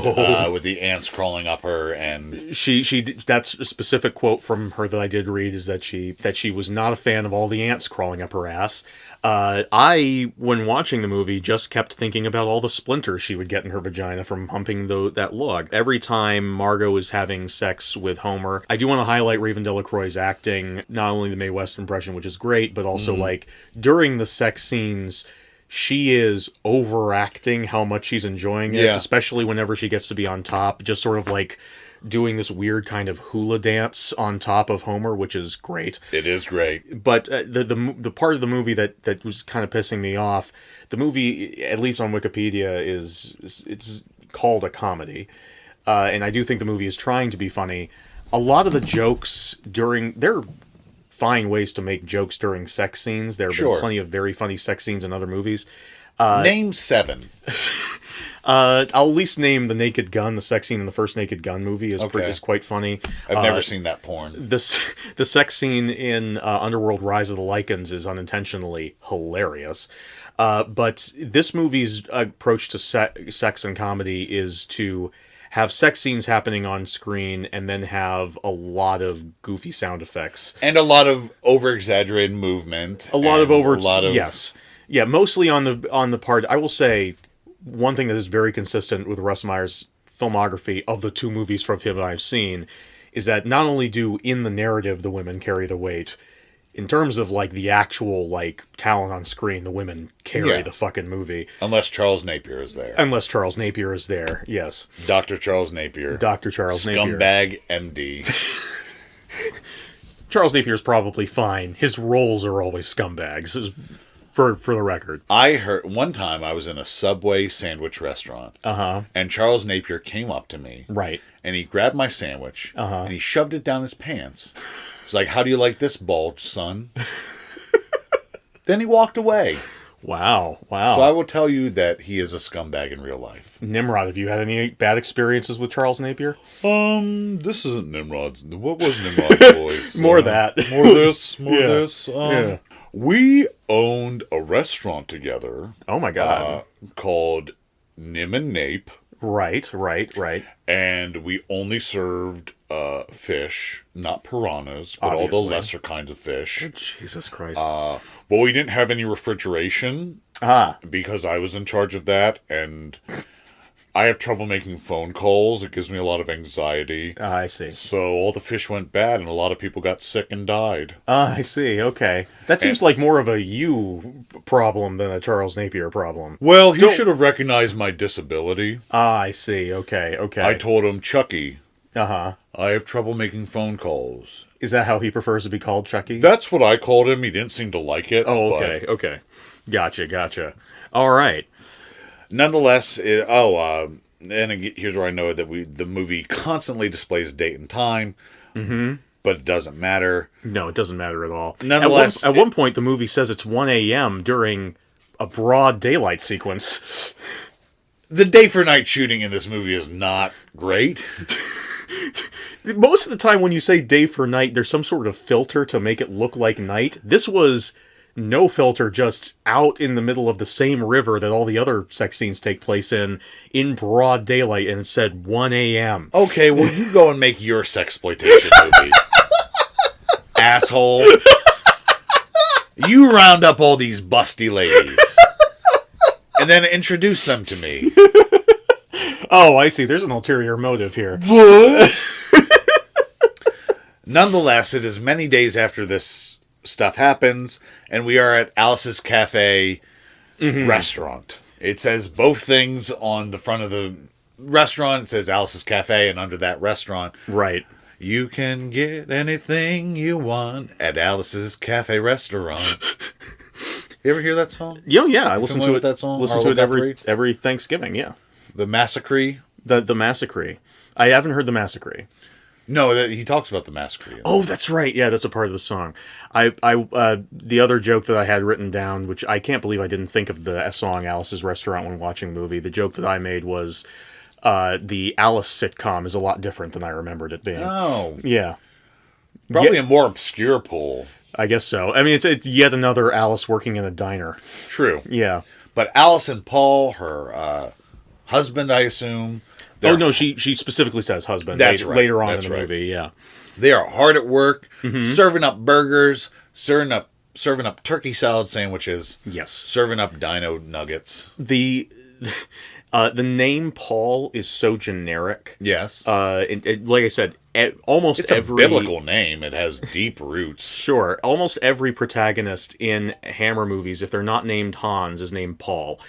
with the ants crawling up her, and she that's a specific quote from her that I did read, is that she was not a fan of all the ants crawling up her ass. I, when watching the movie, just kept thinking about all the splinters she would get in her vagina from humping that log. Every time Margot is having sex with Homer, I do want to highlight Raven Delacroix's acting, not only the Mae West impression, which is great, but also like during the sex scenes, she is overacting how much she's enjoying it, especially whenever she gets to be on top, just sort of like doing this weird kind of hula dance on top of Homer, which is great. It is great. But the part of the movie that was kind of pissing me off, the movie, at least on Wikipedia, it's called a comedy. And I do think the movie is trying to be funny. A lot of the jokes there are fine ways to make jokes during sex scenes. There have been plenty of very funny sex scenes in other movies. Name 7. I'll at least name the Naked Gun. The sex scene in the first Naked Gun movie is quite funny. I've never seen that porn. The sex scene in Underworld: Rise of the Lycans is unintentionally hilarious. But this movie's approach to sex and comedy is to have sex scenes happening on screen and then have a lot of goofy sound effects. And a lot of over-exaggerated movement. Yes. Yeah, mostly on the part, I will say, one thing that is very consistent with Russ Meyer's filmography of the 2 movies from him I've seen is that not only do in the narrative the women carry the weight, in terms of like the actual like talent on screen, the women carry the fucking movie. Unless Charles Napier is there. Yes. Dr. Charles Napier. Scumbag MD. Charles Napier's probably fine. His roles are always scumbags. For the record. I heard one time I was in a Subway sandwich restaurant. And Charles Napier came up to me. Right. And he grabbed my sandwich. And he shoved it down his pants. He's like, "How do you like this bulge, son?" Then he walked away. Wow. So I will tell you that he is a scumbag in real life. Nimrod, have you had any bad experiences with Charles Napier? This isn't Nimrod's. What was Nimrod's voice? More of that. More of this. More Yeah. of this. Yeah. We owned a restaurant together. Oh my God. Called Nim and Nape. Right. And we only served fish, not piranhas, but all the Obviously. lesser kinds of fish. Jesus Christ. But we didn't have any refrigeration because I was in charge of that, and I have trouble making phone calls. It gives me a lot of anxiety. I see. So all the fish went bad, and a lot of people got sick and died. I see. Okay. That seems like more of a you problem than a Charles Napier problem. Well, he should have recognized my disability. I see. Okay. I told him, "Chucky, Uh-huh. I have trouble making phone calls." Is that how he prefers to be called, Chucky? That's what I called him. He didn't seem to like it. Oh, but okay. Gotcha. All right. Nonetheless, and here's where I know that the movie constantly displays date and time, but it doesn't matter. No, it doesn't matter at all. Nonetheless, at one point, the movie says it's 1 a.m. during a broad daylight sequence. The day for night shooting in this movie is not great. Most of the time when you say day for night, there's some sort of filter to make it look like night. This was no filter, just out in the middle of the same river that all the other sex scenes take place in broad daylight, and it said 1 a.m. Okay, well, you go and make your sexploitation movie. Asshole. You round up all these busty ladies. And then introduce them to me. Oh, I see. There's an ulterior motive here. Nonetheless, it is many days after this stuff happens, and we are at Alice's Cafe restaurant. It says both things on the front of the restaurant. It says Alice's Cafe, and under that restaurant, Right. "You can get anything you want at Alice's Cafe restaurant." You ever hear that song? Yeah, I listen to with it. that song? Listen to Arlo it every Thanksgiving. Yeah, The Massacre? the Massacre. I haven't heard the Massacre. No, he talks about the Massacre. Oh, that's right. Yeah, that's a part of the song. The other joke that I had written down, which I can't believe I didn't think of the song Alice's Restaurant when watching the movie. The joke that I made was the Alice sitcom is a lot different than I remembered it being. Oh. Yeah. Probably a more obscure pull. I guess so. I mean, it's yet another Alice working in a diner. True. Yeah. But Alice and Paul, her husband, I assume. Oh, no, she specifically says husband That's right. later on That's in the right. movie, yeah. They are hard at work, serving up burgers, serving up turkey salad sandwiches, Yes. serving up dino nuggets. The name Paul is so generic. Yes. Like I said, almost It's a every biblical name. It has deep roots. Sure, almost every protagonist in Hammer movies, if they're not named Hans, is named Paul.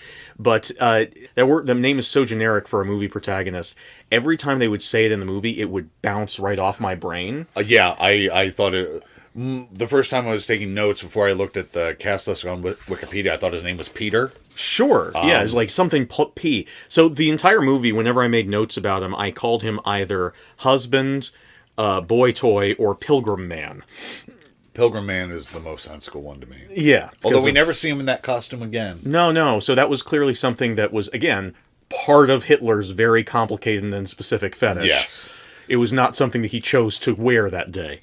But the name is so generic for a movie protagonist. Every time they would say it in the movie, it would bounce right off my brain. Yeah, I thought it. The first time I was taking notes before I looked at the cast list on Wikipedia, I thought his name was Peter. Sure, yeah, it's like something P. So the entire movie, whenever I made notes about him, I called him either husband, boy toy, or pilgrim man. Pilgrim Man is the most sensible one to me. Yeah. Although we never see him in that costume again. No. So that was clearly something that was, again, part of Hitler's very complicated and specific fetish. Yes. It was not something that he chose to wear that day.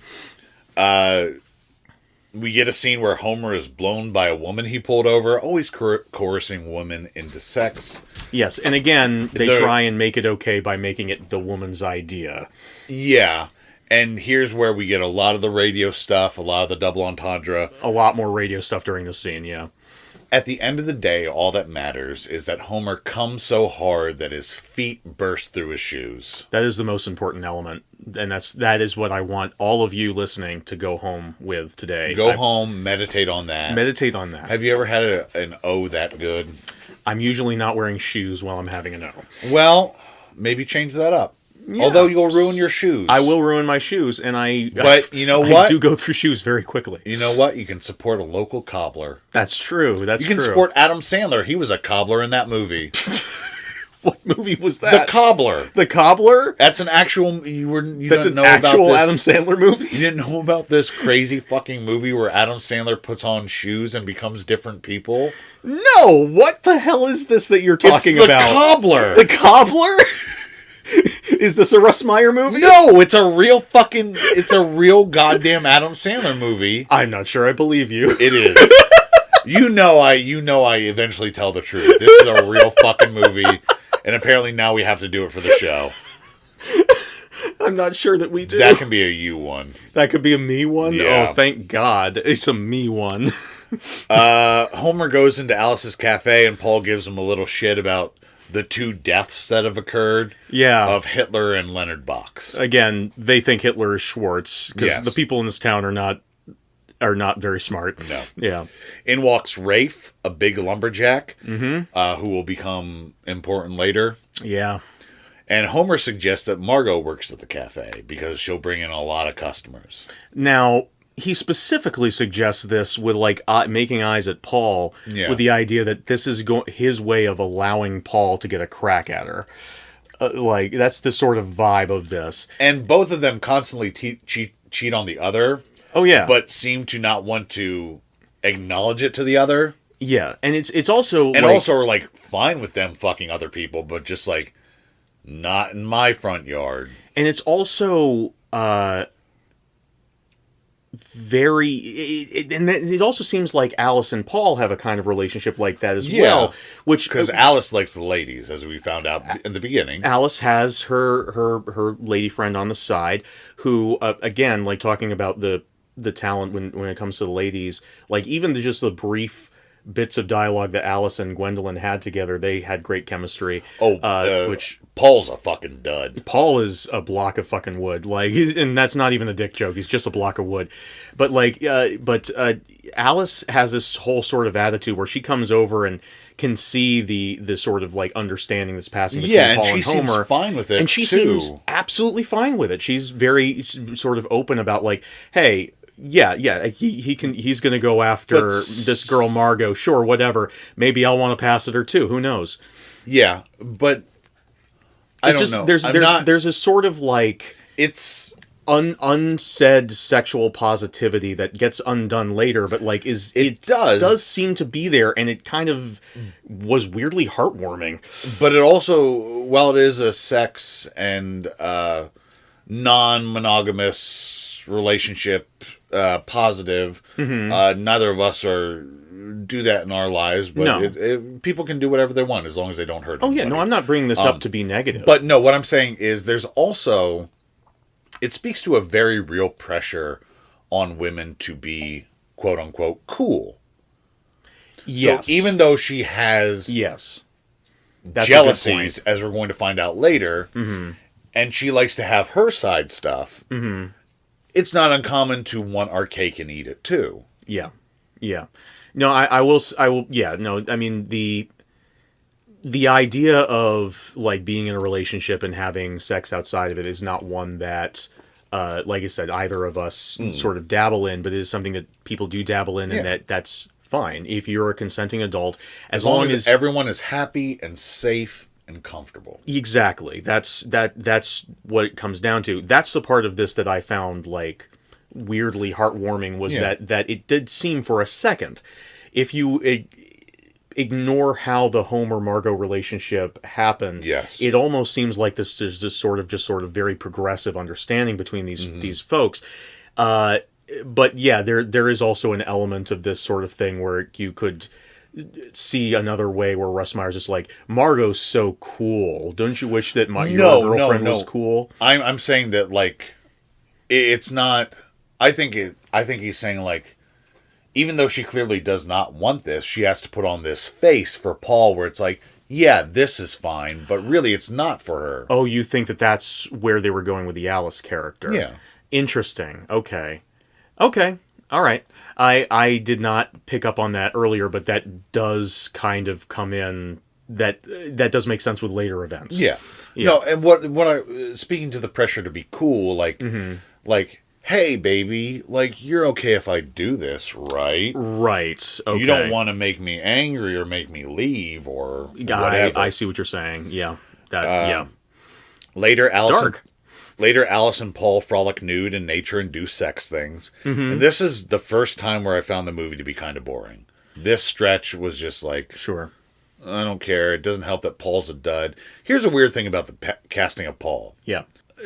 We get a scene where Homer is blown by a woman he pulled over, always coercing women into sex. Yes, and again, they try and make it okay by making it the woman's idea. Yeah. And here's where we get a lot of the radio stuff, a lot of the double entendre. A lot more radio stuff during this scene, yeah. At the end of the day, all that matters is that Homer comes so hard that his feet burst through his shoes. That is the most important element, and that is what I want all of you listening to go home with today. Go home, meditate on that. Meditate on that. Have you ever had an O that good? I'm usually not wearing shoes while I'm having an O. Well, maybe change that up. Although you'll ruin your shoes. I will ruin my shoes, and But you know what? I do go through shoes very quickly. You know what? You can support a local cobbler. That's true. You can support Adam Sandler. He was a cobbler in that movie. What movie was that? The Cobbler. The Cobbler? That's an actual. That's an actual Adam Sandler movie. You didn't know about this crazy fucking movie where Adam Sandler puts on shoes and becomes different people? No. What the hell is this that you're talking about? The Cobbler. The Cobbler? Is this a Russ Meyer movie? No, it's a real goddamn Adam Sandler movie. I'm not sure I believe you. It is. You know I eventually tell the truth. This is a real fucking movie. And apparently now we have to do it for the show. I'm not sure that we do. That can be a you one. That could be a me one? Yeah. Oh, thank God. It's a me one. Homer goes into Alice's cafe and Paul gives him a little shit about the 2 deaths that have occurred. Yeah. Of Hitler and Leonard Box. Again, they think Hitler is Schwartz. Because the people in this town are not very smart. No. Yeah. In walks Rafe, a big lumberjack, who will become important later. Yeah. And Homer suggests that Margot works at the cafe because she'll bring in a lot of customers. Now, he specifically suggests this with, like, making eyes at Paul with the idea that this is his way of allowing Paul to get a crack at her. Like, that's the sort of vibe of this. And both of them constantly cheat on the other. Oh, yeah. But seem to not want to acknowledge it to the other. Yeah, and it's also... And also are, like, fine with them fucking other people, but just, like, not in my front yard. And it's also... it also seems like Alice and Paul have a kind of relationship like that as well, which because Alice likes the ladies, as we found out in the beginning. Alice has her lady friend on the side, who again, like talking about the talent when it comes to the ladies, like even just the brief bits of dialogue that Alice and Gwendolyn had together, they had great chemistry. Which Paul's a fucking dud. Paul is a block of fucking wood, like, and that's not even a dick joke. He's just a block of wood. But like, Alice has this whole sort of attitude where she comes over and can see the sort of like understanding that's passing between Paul and Homer. Seems fine with it, and she seems absolutely fine with it. She's very sort of open about like, hey. Yeah, he's going to go after this girl Margot. Sure, whatever. Maybe I'll want to pass at her too. Who knows? Yeah, but I don't know. There's a sort of like it's unsaid sexual positivity that gets undone later, but like it does seem to be there, and it kind of was weirdly heartwarming. But it also, while it is a sex and non-monogamous relationship, positive, neither of us do that in our lives, but people can do whatever they want as long as they don't hurt anybody. Oh yeah, no, I'm not bringing this up to be negative. But no, what I'm saying is there's also, it speaks to a very real pressure on women to be quote unquote cool. Yes. So even though she has that's jealousies, as we're going to find out later, and she likes to have her side stuff, it's not uncommon to want our cake and eat it too. Yeah. No, I will. Yeah. No, I mean the idea of like being in a relationship and having sex outside of it is not one that, like I said, either of us sort of dabble in, but it is something that people do dabble in, and that's fine if you're a consenting adult, as long as everyone is happy and safe and comfortable. Exactly. That's what it comes down to. That's the part of this that I found like weirdly heartwarming was that it did seem for a second, if you ignore how the Homer Margot relationship happened, it almost seems like there's this sort of very progressive understanding between these folks. But yeah, there is also an element of this sort of thing where you could see another way where Russ Meyer's just like, Margot's so cool. Don't you wish that your girlfriend was cool? I'm saying that like it's not. I think he's saying like, even though she clearly does not want this, she has to put on this face for Paul where it's like, yeah, this is fine, but really it's not for her. Oh, you think that that's where they were going with the Alice character? Yeah. Interesting. Okay. All right. I did not pick up on that earlier, but that does kind of come in that does make sense with later events. Yeah. No, and what I speaking to the pressure to be cool, like hey baby, like you're okay if I do this, right? Right. Okay. You don't want to make me angry or make me leave or whatever. I see what you're saying. Yeah. Yeah. Later, Dark. Alice and Paul frolic nude in nature and do sex things. And this is the first time where I found the movie to be kind of boring. This stretch was just like, Sure. I don't care. It doesn't help that Paul's a dud. Here's a weird thing about the casting of Paul. Yeah.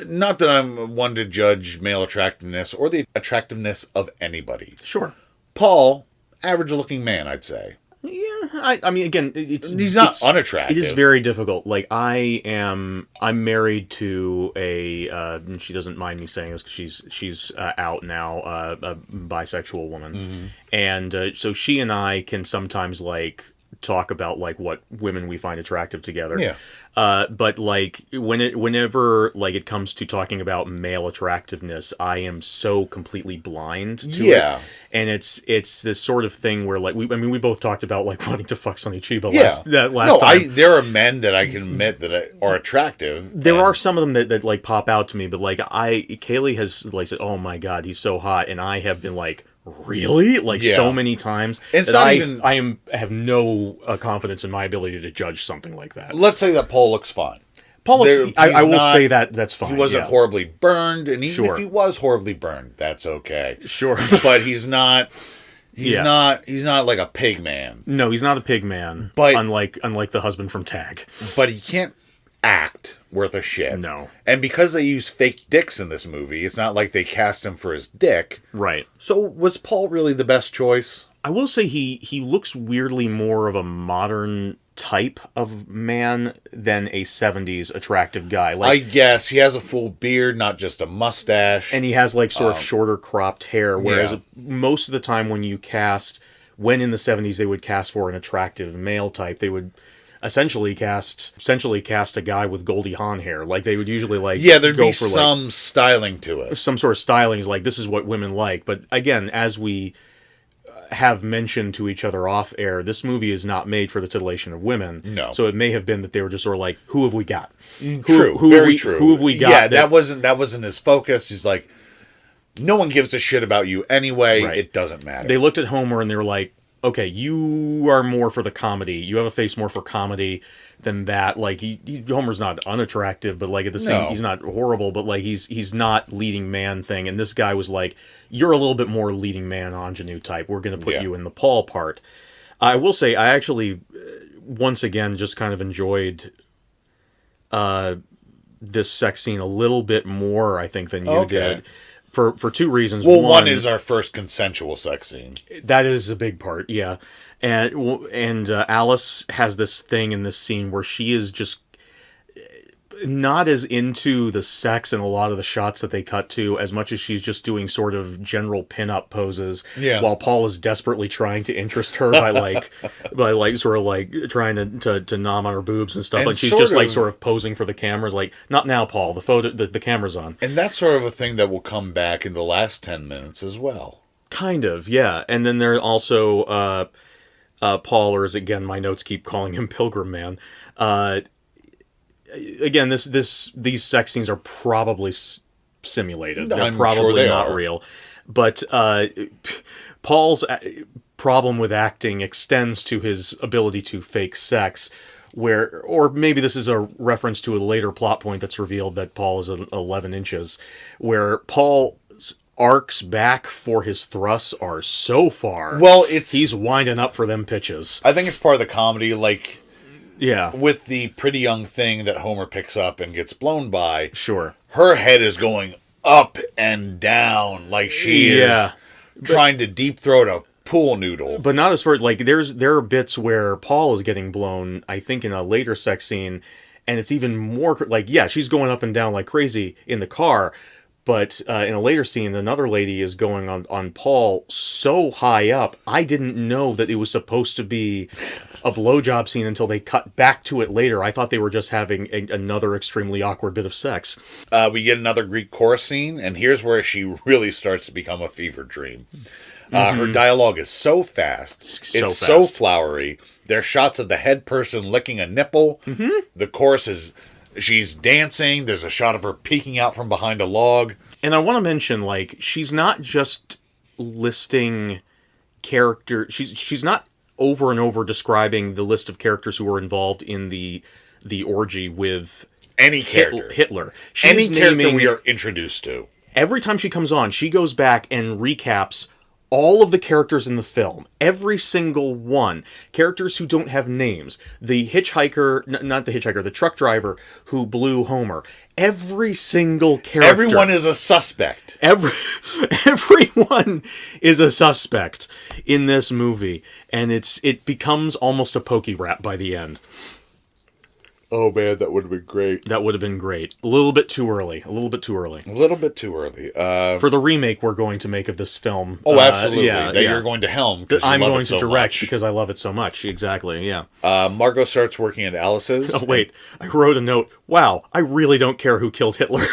Not that I'm one to judge male attractiveness or the attractiveness of anybody. Sure. Paul, average-looking man, I'd say. Yeah, I mean, again, he's not unattractive. It is very difficult. Like, I'm married to and she doesn't mind me saying this because she's out now, a bisexual woman. And so she and I can sometimes, like, talk about, like, what women we find attractive together. Yeah. But like whenever like it comes to talking about male attractiveness, I am so completely blind to it. And it's this sort of thing where like we both talked about like wanting to fuck Sonny Chiba last time. There are men that I can admit that are attractive. There are some of them that like pop out to me, but like Kaylee has like said, "Oh my god, he's so hot," and I have been like, really? Like so many times it's that I have no confidence in my ability to judge something like that. Let's say that Paul looks fine. Paul looks. I will say that's fine. He wasn't horribly burned, and even Sure. if he was horribly burned, that's okay. Sure, but he's not. He's not like a pig man. No, he's not a pig man. But unlike the husband from Tag. But he can't act worth a shit. No. And because they use fake dicks in this movie, it's not like they cast him for his dick. Right. So was Paul really the best choice? I will say he looks weirdly more of a modern type of man than a 70s attractive guy. Like, I guess he has a full beard, not just a mustache. And he has like sort of shorter cropped hair, whereas most of the time when in the 70s they would cast for an attractive male type, they would essentially cast a guy with Goldie Hawn hair. Like they would usually like there'd go be for some like, styling to it. Some sort of styling is like this is what women like. But again, as we have mentioned to each other off air, this movie is not made for the titillation of women. No. So it may have been that they were just sort of like, who have we got? True. Very true. Who have we got? Yeah, that wasn't his focus. He's like, no one gives a shit about you anyway. Right. It doesn't matter. They looked at Homer and they were like, okay, you are more for the comedy. You have a face more for comedy than that. Like Homer's not unattractive, but like at the same, he's not horrible, but like he's not leading man thing. And this guy was like, you're a little bit more leading man ingenue type. We're going to put you in the Paul part. I will say, I actually once again just kind of enjoyed this sex scene a little bit more, I think, than you did. For two reasons. Well, one is our first consensual sex scene. That is a big part, yeah. And Alice has this thing in this scene where she is just not as into the sex in a lot of the shots that they cut to as much as she's just doing sort of general pin-up poses while Paul is desperately trying to interest her by sort of like trying to nom on her boobs and stuff. And like she's just like sort of posing for the cameras like, not now, Paul, the camera's on. And that's sort of a thing that will come back in the last 10 minutes as well. Kind of, yeah. And then there also Paul, or as again my notes keep calling him Pilgrim Man, again, these sex scenes are probably simulated. They're probably not real. But Paul's problem with acting extends to his ability to fake sex, or maybe this is a reference to a later plot point that's revealed that Paul is 11 inches, where Paul's arcs back for his thrusts are so far. Well, he's winding up for them pitches. I think it's part of the comedy, like... Yeah. With the pretty young thing that Homer picks up and gets blown by. Sure. Her head is going up and down like she is trying to deep throat a pool noodle. But not as far as, like, there are bits where Paul is getting blown, I think, in a later sex scene, and it's even more, like, she's going up and down like crazy in the car, but in a later scene, another lady is going on Paul so high up, I didn't know that it was supposed to be a blowjob scene until they cut back to it later. I thought they were just having another extremely awkward bit of sex. We get another Greek chorus scene, and here's where she really starts to become a fever dream. Her dialogue is so fast. It's so flowery. There's shots of the head person licking a nipple. The chorus is, she's dancing. There's a shot of her peeking out from behind a log. And I want to mention, like, she's not just listing character. She's not over and over describing the list of characters who were involved in the orgy with any character. Hitler. Any character we are introduced to. Every time she comes on, she goes back and recaps all of the characters in the film. Every single one. Characters who don't have names. The hitchhiker, not the hitchhiker, the truck driver who blew Homer. Every single character. Everyone is a suspect. Everyone is a suspect in this movie. And it becomes almost a pokey rap by the end. Oh man, that would have been great. That would have been great. A little bit too early. A little bit too early. For the remake we're going to make of this film. Oh, absolutely. You're going to helm. I'm going to direct because I love it so much. Exactly, yeah. Margot starts working at Alice's. Oh, wait. I wrote a note. Wow, I really don't care who killed Hitler.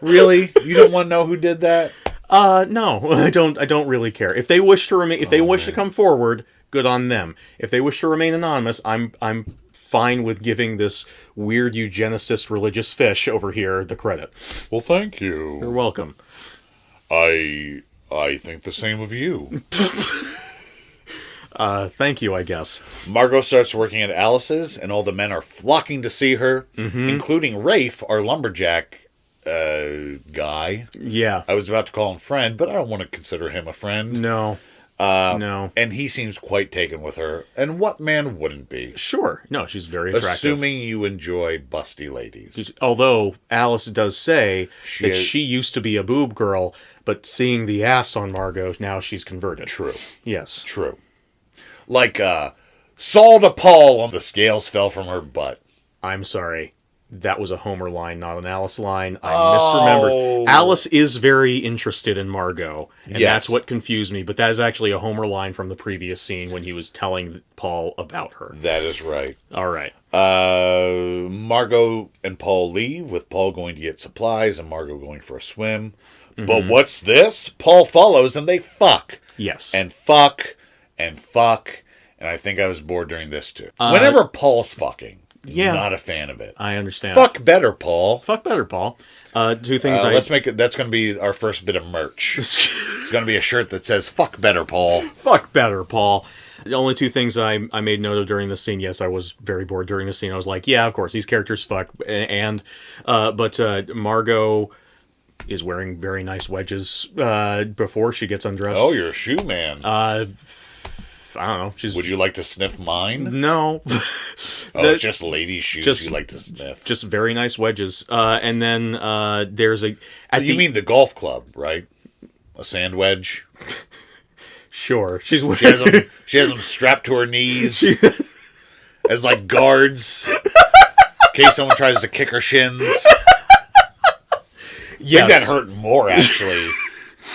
Really? You don't want to know who did that? No, I don't really care. If they wish to remain, to come forward, good on them. If they wish to remain anonymous, I'm fine with giving this weird eugenicist religious fish over here the credit. Well, thank you. You're welcome. I think the same of you. Thank you, I guess. Margot starts working at Alice's, and all the men are flocking to see her, including Rafe, our lumberjack guy. Yeah. I was about to call him friend, but I don't want to consider him a friend. No. No. And he seems quite taken with her. And what man wouldn't be? Sure. No, she's very attractive. Assuming you enjoy busty ladies. Although Alice does say she used to be a boob girl, but seeing the ass on Margot, now she's converted. True. Yes. True. Like Saul to Paul on the scales fell from her butt. I'm sorry. That was a Homer line, not an Alice line. I misremembered. Alice is very interested in Margot, and that's what confused me. But that is actually a Homer line from the previous scene when he was telling Paul about her. That is right. All right. Margot and Paul leave, with Paul going to get supplies and Margot going for a swim. But what's this? Paul follows and they fuck. Yes. And fuck. And I think I was bored during this too. Whenever Paul's fucking. Yeah. Not a fan of it. I understand. Fuck better, Paul. Fuck better, Paul. Two things let's make it. That's going to be our first bit of merch. It's going to be a shirt that says "Fuck better, Paul." Fuck better, Paul. The only two things I made note of during the scene. Yes, I was very bored during the scene. I was like, yeah, of course, these characters fuck. But Margot is wearing very nice wedges before she gets undressed. Oh, you're a shoe man. I don't know. Would you like to sniff mine? No. It's just ladies' shoes you like to sniff. Just very nice wedges. And then there's a... You mean the golf club, right? A sand wedge? Sure. She has them strapped to her knees as like guards in case someone tries to kick her shins. Yes. I think that hurt more, actually.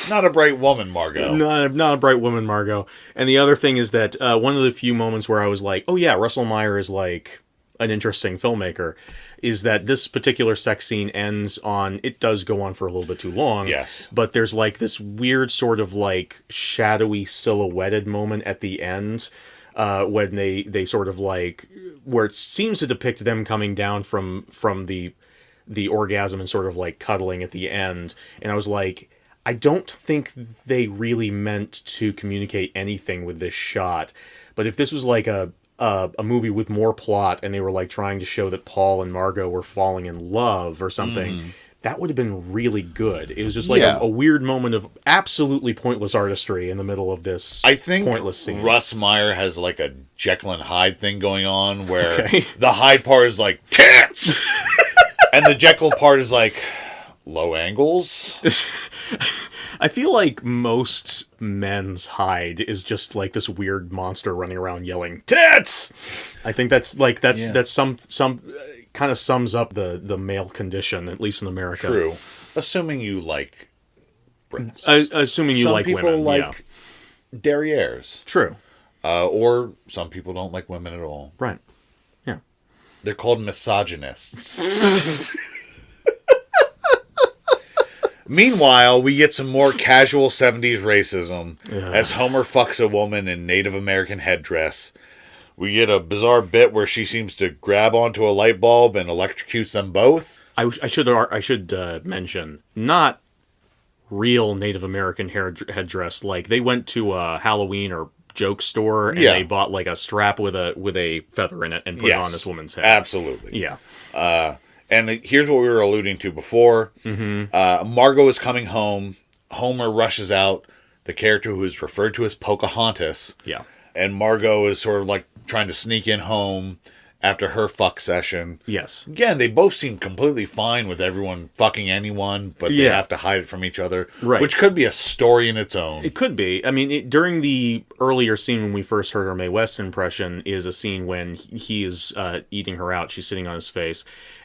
Not a bright woman, Margot. Not a bright woman, Margot. And the other thing is that one of the few moments where I was like, oh yeah, Russell Meyer is like an interesting filmmaker, is that this particular sex scene ends on, it does go on for a little bit too long. Yes. But there's like this weird sort of like shadowy silhouetted moment at the end when they sort of like, where it seems to depict them coming down from the orgasm and sort of like cuddling at the end. And I was like, I don't think they really meant to communicate anything with this shot. But if this was like a movie with more plot and they were like trying to show that Paul and Margot were falling in love or something, that would have been really good. It was just like a weird moment of absolutely pointless artistry in the middle of this pointless scene. Russ Meyer has like a Jekyll and Hyde thing going on where the Hyde part is like tits and the Jekyll part is like low angles. I feel like most men's Hyde is just like this weird monster running around yelling tits. I think that's some kind of sums up the male condition, at least in America. True. Assuming you like breasts. Assuming you like women. Some people like derrieres. True. Or some people don't like women at all. Right. Yeah. They're called misogynists. Meanwhile, we get some more casual 70s racism as Homer fucks a woman in Native American headdress. We get a bizarre bit where she seems to grab onto a light bulb and electrocutes them both. I should mention, not real Native American headdress. Like, they went to a Halloween or joke store and they bought like a strap with a feather in it and put it on this woman's head. Absolutely. Yeah. And here's what we were alluding to before. Margot is coming home. Homer rushes out, the character who is referred to as Pocahontas. Yeah. And Margot is sort of like trying to sneak in home after her fuck session. Yes. Again, they both seem completely fine with everyone fucking anyone, but they have to hide it from each other. Right. Which could be a story in its own. It could be. I mean, during the earlier scene when we first heard her Mae West impression is a scene when he is eating her out. She's sitting on his face.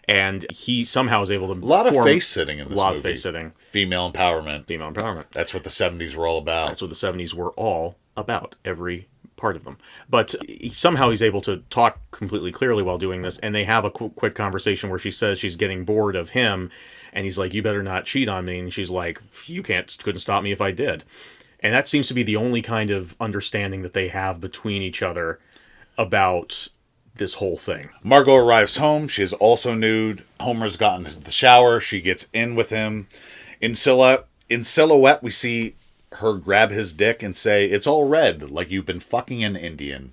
And he somehow is able to... A lot of face sitting in this movie. A lot of face sitting. Female empowerment. Female empowerment. That's what the 70s were all about. That's what the 70s were all about. Every part of them. But somehow he's able to talk completely clearly while doing this, and they have a quick conversation where she says she's getting bored of him, and he's like, you better not cheat on me, and she's like, you couldn't stop me if I did. And that seems to be the only kind of understanding that they have between each other about this whole thing. Margot arrives home. She is also nude. Homer's gotten into the shower. She gets in with him. In silhouette, we see her grab his dick and say, it's all red, like you've been fucking an Indian.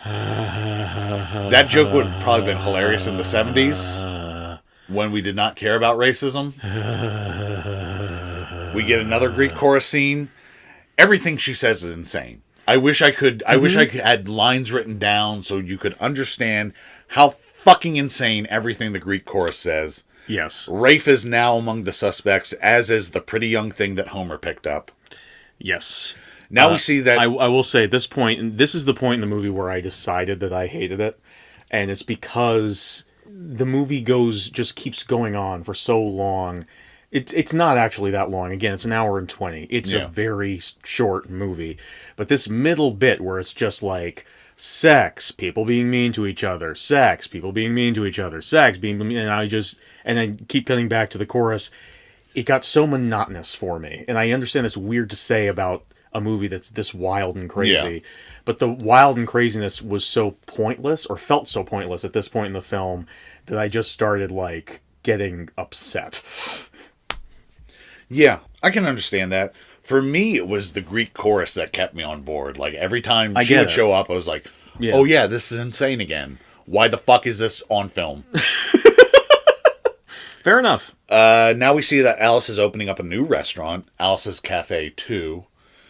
That joke would have probably been hilarious in the 70s when we did not care about racism. We get another Greek chorus scene. Everything she says is insane. I wish I had lines written down so you could understand how fucking insane everything the Greek chorus says. Yes. Rafe is now among the suspects, as is the pretty young thing that Homer picked up. Yes. Now we see that... I will say at this point, and this is the point in the movie where I decided that I hated it, and it's because the movie just keeps going on for so long. It's not actually that long. Again, it's an hour and 20. It's a very short movie. But this middle bit where it's just like... sex, people being mean to each other, sex, people being mean to each other, sex, being mean, and then keep cutting back to the chorus. It got so monotonous for me. And I understand it's weird to say about a movie that's this wild and crazy, but the wild and craziness was so pointless, or felt so pointless at this point in the film, that I just started, like, getting upset. Yeah, I can understand that. For me, it was the Greek chorus that kept me on board. Like, every time she would show up, I was like, oh yeah, this is insane again. Why the fuck is this on film? Fair enough. Now we see that Alice is opening up a new restaurant, Alice's Cafe 2.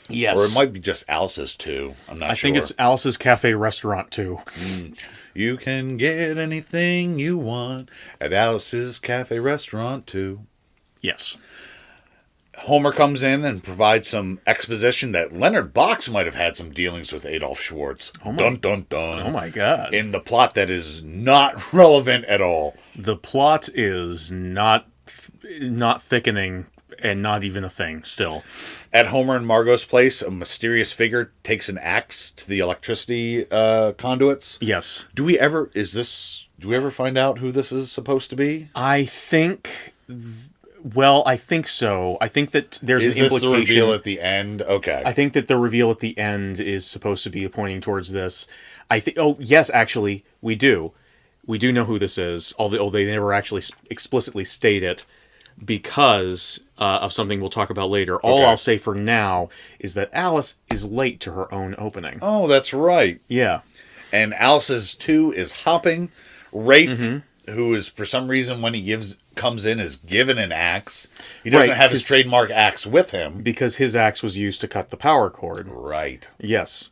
Yes. Or it might be just Alice's 2. I'm not sure. I think it's Alice's Cafe Restaurant 2. You can get anything you want at Alice's Cafe Restaurant 2. Yes. Homer comes in and provides some exposition that Leonard Box might have had some dealings with Adolf Schwartz. Dun, dun, dun. Oh my God. In the plot that is not relevant at all. The plot is not thickening and not even a thing still. At Homer and Margot's place, a mysterious figure takes an axe to the electricity conduits. Yes. Do we ever find out who this is supposed to be? I think so. I think that there's an implication. Is this the reveal at the end? Okay. I think that the reveal at the end is supposed to be pointing towards this. Oh, yes, actually, we do. We do know who this is, although they never actually explicitly state it because of something we'll talk about later. All I'll say for now is that Alice is late to her own opening. Oh, that's right. Yeah. And Alice's 2 is hopping. Rafe, who is, for some reason, when he comes in, is given an axe. He doesn't have his trademark axe with him. Because his axe was used to cut the power cord. Right. Yes.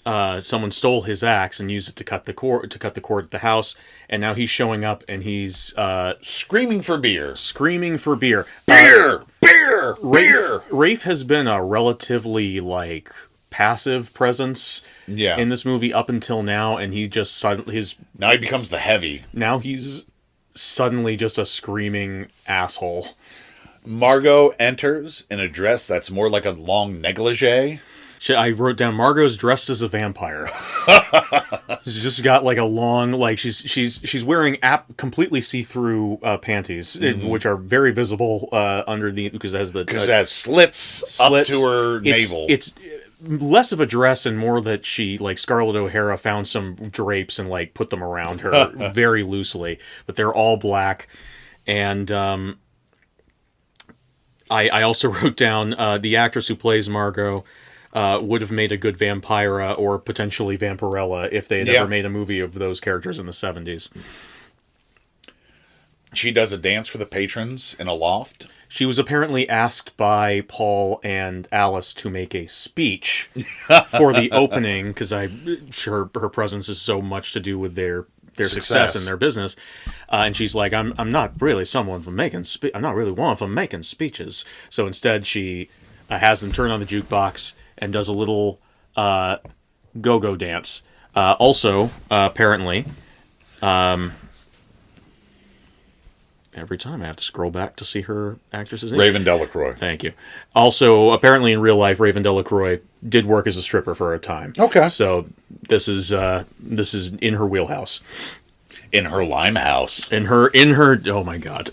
Someone stole his axe and used it to cut the cord at the house, and now he's showing up and he's screaming for beer. Beer! Beer! Rafe has been a relatively passive presence in this movie up until now, and he just now he becomes the heavy. Now he's suddenly just a screaming asshole. Margot enters in a dress that's more like a long negligee. I wrote down Margot's dressed as a vampire. She's just got like a long, like she's wearing completely see-through panties, which are very visible under the because it has slits up to her navel. It's less of a dress and more that she, like Scarlett O'Hara, found some drapes and like put them around her very loosely, but they're all black. And I also wrote down the actress who plays Margot would have made a good Vampira or potentially Vampirella if they had ever made a movie of those characters in the 70s. She does a dance for the patrons in a loft. She was apparently asked by Paul and Alice to make a speech for the opening, because her presence is so much to do with their success in their business. And she's like, I'm not really someone from making I'm not really one from making speeches. So instead she has them turn on the jukebox and does a little go-go dance. Also, apparently, every time I have to scroll back to see her actress's name. Raven Delacroix. Thank you. Also, apparently in real life, Raven Delacroix did work as a stripper for a time. Okay. So this is in her wheelhouse. In her Limehouse. In her. Oh my God.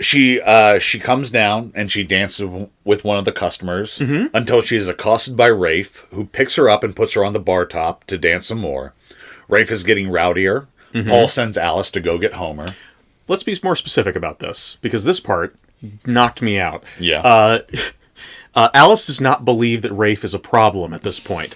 She comes down and she dances with one of the customers until she is accosted by Rafe, who picks her up and puts her on the bar top to dance some more. Rafe is getting rowdier. Paul sends Alice to go get Homer. Let's be more specific about this, because this part knocked me out. Yeah. Alice does not believe that Rafe is a problem at this point.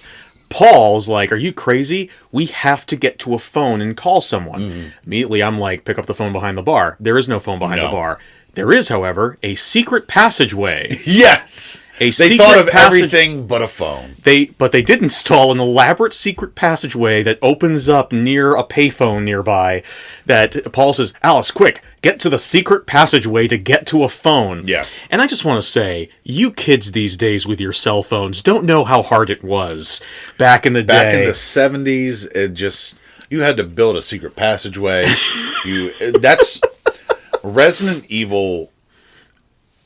Paul's like, are you crazy? We have to get to a phone and call someone. Immediately, I'm like, pick up the phone behind the bar. There is no phone behind the bar. There is, however, a secret passageway. Yes! They thought of everything but a phone. But they did install an elaborate secret passageway that opens up near a payphone nearby that Paul says, Alice, quick, get to the secret passageway to get to a phone. Yes. And I just want to say, you kids these days with your cell phones don't know how hard it was back in the day. Back in the 70s, you had to build a secret passageway. That's Resident Evil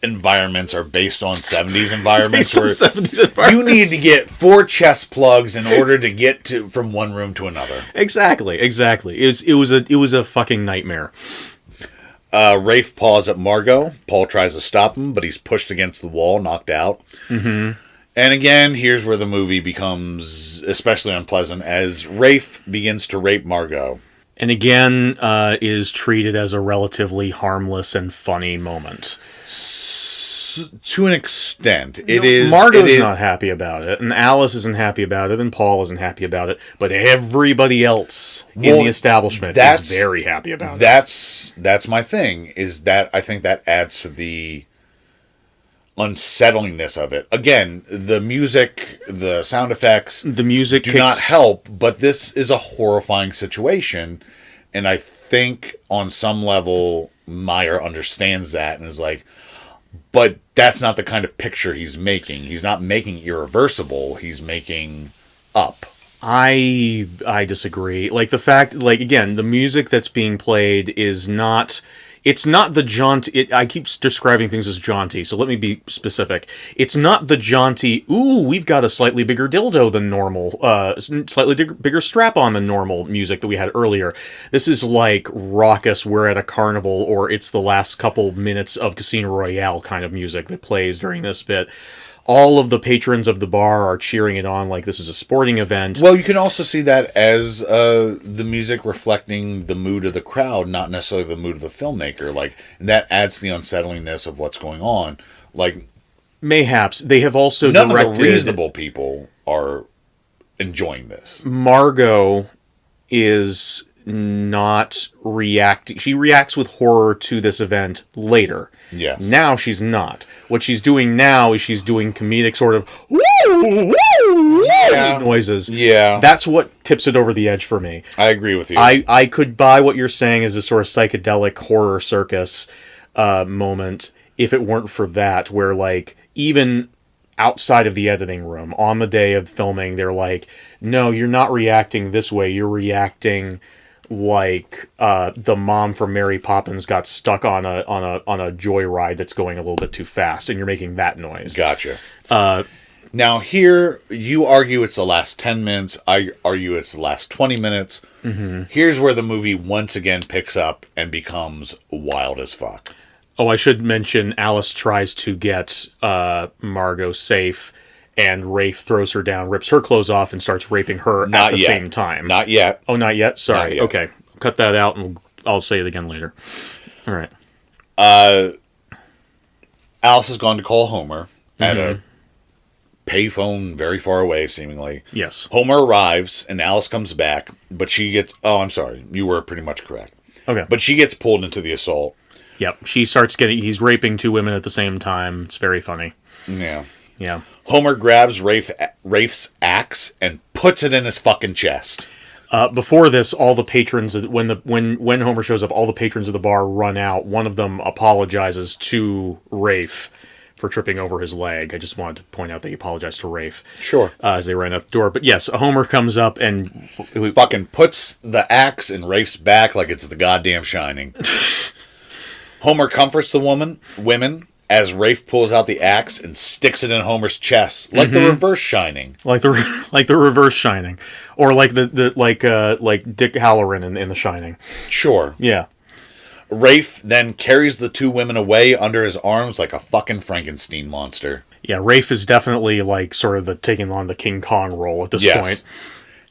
environments are based on 70s environments. You need to get 4 chest plugs in order to get from one room to another. Exactly. It was a fucking nightmare. Rafe paws at Margot. Paul tries to stop him, but he's pushed against the wall, knocked out. And again, here's where the movie becomes especially unpleasant as Rafe begins to rape Margot. And again, is treated as a relatively harmless and funny moment. To an extent. Margot's not happy about it, and Alice isn't happy about it, and Paul isn't happy about it, but everybody else in the establishment is very happy about it. That's my thing, is that I think that adds to the unsettlingness of it. Again, the music, the sound effects, do not help, but this is a horrifying situation, and I think on some level Meyer understands that and is like, but that's not the kind of picture he's making. He's not making irreversible. He's making up. I disagree. Like the fact, like again, the music that's being played is not. It's not the jaunty. I keep describing things as jaunty, so let me be specific. It's not the jaunty, ooh, we've got a slightly bigger dildo than normal, slightly bigger strap-on than normal music that we had earlier. This is like raucous, we're at a carnival, or it's the last couple minutes of Casino Royale kind of music that plays during this bit. All of the patrons of the bar are cheering it on like this is a sporting event. Well, you can also see that as the music reflecting the mood of the crowd, not necessarily the mood of the filmmaker. Like, and that adds to the unsettlingness of what's going on. Like, mayhaps they have also none of the reasonable people are enjoying this. Margot is not reacting. She reacts with horror to this event later. Yes. Now she's not. What she's doing now is she's doing comedic sort of woo, woo, woo noises. Yeah. That's what tips it over the edge for me. I agree with you. I could buy what you're saying as a sort of psychedelic horror circus moment if it weren't for that, where like even outside of the editing room on the day of filming, they're like, no, you're not reacting this way. You're reacting like the mom from Mary Poppins got stuck on a joyride that's going a little bit too fast, and you're making that noise. Gotcha. Now here, you argue it's the last 10 minutes. I argue it's the last 20 minutes. Mm-hmm. Here's where the movie once again picks up and becomes wild as fuck. Oh, I should mention Alice tries to get Margot safe, and Rafe throws her down, rips her clothes off, and starts raping her at the same time. Not yet. Oh, not yet? Sorry. Not yet. Okay. Cut that out, and I'll say it again later. All right. Alice has gone to call Homer at a payphone very far away, seemingly. Yes. Homer arrives, and Alice comes back, but she gets... Oh, I'm sorry. You were pretty much correct. Okay. But she gets pulled into the assault. Yep. She starts getting... He's raping 2 women at the same time. It's very funny. Yeah. Yeah. Homer grabs Rafe's axe and puts it in his fucking chest. Before this, all the patrons... When Homer shows up, all the patrons of the bar run out. One of them apologizes to Rafe for tripping over his leg. I just wanted to point out that he apologized to Rafe. Sure. As they ran out the door. But yes, Homer comes up and... fucking puts the axe in Rafe's back like it's the goddamn Shining. Homer comforts the women as Rafe pulls out the axe and sticks it in Homer's chest, like the reverse Shining. Like the reverse Shining. Or like like Dick Halloran in The Shining. Sure. Yeah. Rafe then carries the 2 women away under his arms like a fucking Frankenstein monster. Yeah, Rafe is definitely like sort of taking on the King Kong role at this point.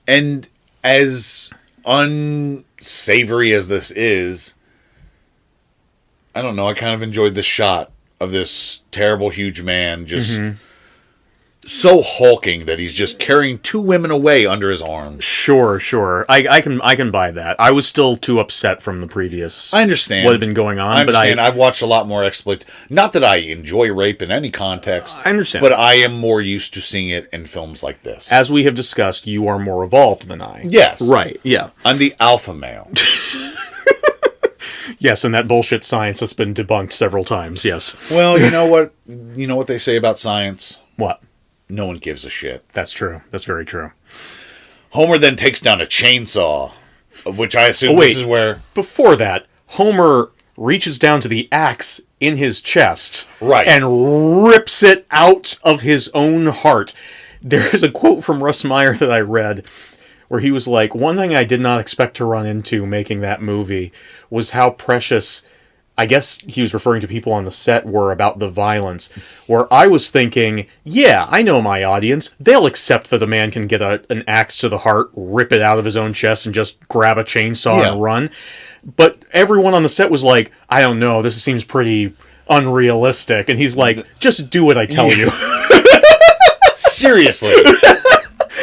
And as unsavory as this is, I don't know, I kind of enjoyed the shot of this terrible, huge man just so hulking that he's just carrying 2 women away under his arms. Sure. I can buy that. I was still too upset from the previous. I understand what had been going on. I understand. I've watched a lot more exploit. Not that I enjoy rape in any context. I understand, but I am more used to seeing it in films like this. As we have discussed, you are more evolved than I. Yes. Right. Yeah. I'm the alpha male. Yes, and that bullshit science has been debunked several times. Yes. Well, you know what? You know what they say about science? What? No one gives a shit. That's true. That's very true. Homer then takes down a chainsaw, which I assume this is where... Before that, Homer reaches down to the axe in his chest. Right. And rips it out of his own heart. There is a quote from Russ Meyer that I read where he was like, one thing I did not expect to run into making that movie was how precious... I guess he was referring to people on the set were about the violence, where I was thinking, yeah, I know my audience. They'll accept that a man can get an axe to the heart, rip it out of his own chest, and just grab a chainsaw and run. But everyone on the set was like, I don't know, this seems pretty unrealistic. And he's like, just do what I tell you. Seriously.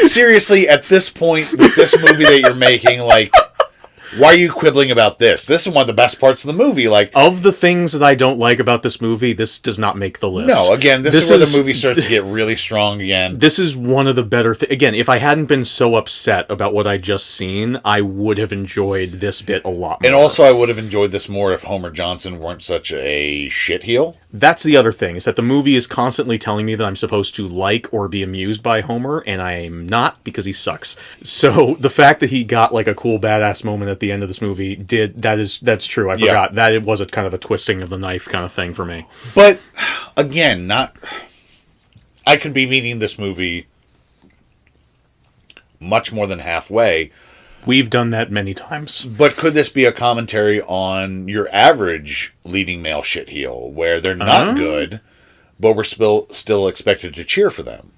Seriously, at this point, with this movie that you're making, like... Why are you quibbling about this? This is one of the best parts of the movie. Like, of the things that I don't like about this movie, this does not make the list. No, again, this is where the movie starts to get really strong again. This is one of the better things. Again, if I hadn't been so upset about what I just seen, I would have enjoyed this bit a lot more. And also, I would have enjoyed this more if Homer Johnson weren't such a shitheel. That's the other thing, is that the movie is constantly telling me that I'm supposed to like or be amused by Homer, and I'm not, because he sucks. So the fact that he got like a cool badass moment at the end of this movie that's true. I forgot that it was a kind of a twisting of the knife kind of thing for me. But again, I could be meeting this movie much more than halfway. We've done that many times. But could this be a commentary on your average leading male shitheel, where they're not good, but we're still expected to cheer for them?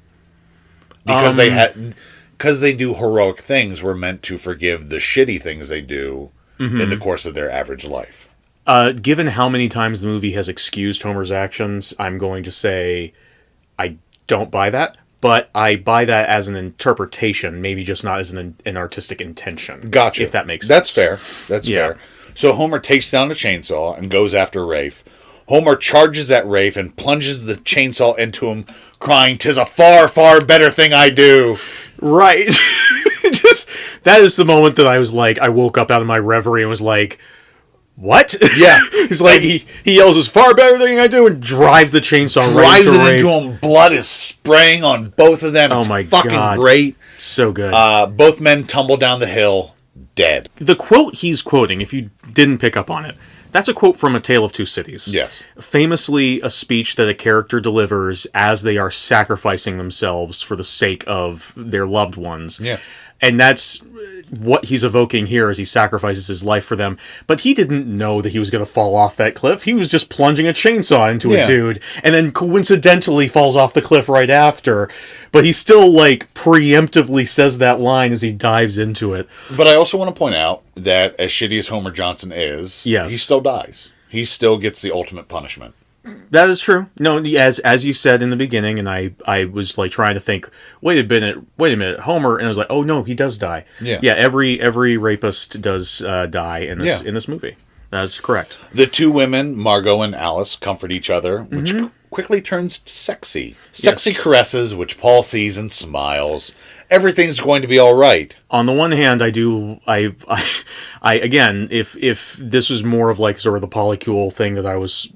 Because they do heroic things, we're meant to forgive the shitty things they do in the course of their average life. Given how many times the movie has excused Homer's actions, I'm going to say I don't buy that. But I buy that as an interpretation, maybe just not as an artistic intention. Gotcha. If that makes sense. That's fair. That's fair. So Homer takes down the chainsaw and goes after Rafe. Homer charges at Rafe and plunges the chainsaw into him, crying, "'Tis a far, far better thing I do." Right. That is the moment that I was like, I woke up out of my reverie and was like, what? Yeah. He's like, he yells, "It's far better than I do," and drives the chainsaw right into Rafe. him. Blood is spraying on both of them. It's my fucking God. great. So good. Both men tumble down the hill. dead. The quote he's quoting, if you didn't pick up on it, that's a quote from A Tale of Two Cities. Yes. Famously a speech that a character delivers as they are sacrificing themselves for the sake of their loved ones. Yeah. And that's what he's evoking here as he sacrifices his life for them. But he didn't know that he was going to fall off that cliff. He was just plunging a chainsaw into a dude, and then coincidentally falls off the cliff right after. But he still, like, preemptively says that line as he dives into it. But I also want to point out that as shitty as Homer Johnson is, yes, he still dies. He still gets the ultimate punishment. That is true. No, as you said in the beginning, and I was like trying to think, wait a minute, Homer, and I was like, oh no, he does die. Yeah. Every rapist does die in this movie. That's correct. The two women, Margot and Alice, comfort each other, which quickly turns sexy. Sexy caresses, which Paul sees and smiles. Everything's going to be all right. On the one hand, I again, if this was more of like sort of the polycule thing that I was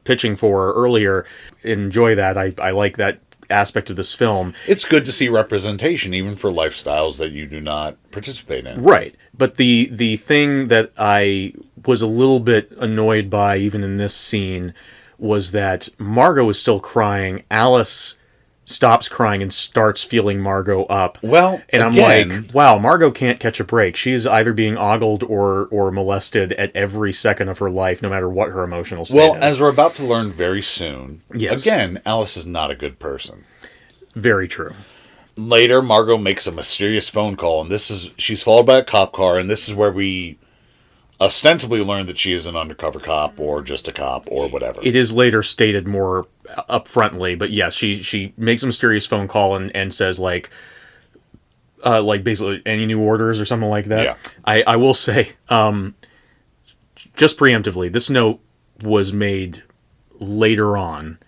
pitching for earlier, enjoy that. I like that aspect of this film. It's good to see representation, even for lifestyles that you do not participate in. Right. But the thing that I was a little bit annoyed by, even in this scene, was that Margot is still crying. Alice stops crying and starts feeling Margot up. Well, and I'm like, wow, Margot can't catch a break. She is either being ogled or molested at every second of her life, no matter what her emotional state is. As we're about to learn very soon, yes, again, Alice is not a good person. Very true. Later, Margot makes a mysterious phone call, and she's followed by a cop car, and this is where we ostensibly learn that she is an undercover cop or just a cop or whatever. It is later stated more upfrontly, but yes, she makes a mysterious phone call and says like basically any new orders or something like that. Yeah. I will say, just preemptively, this note was made later on,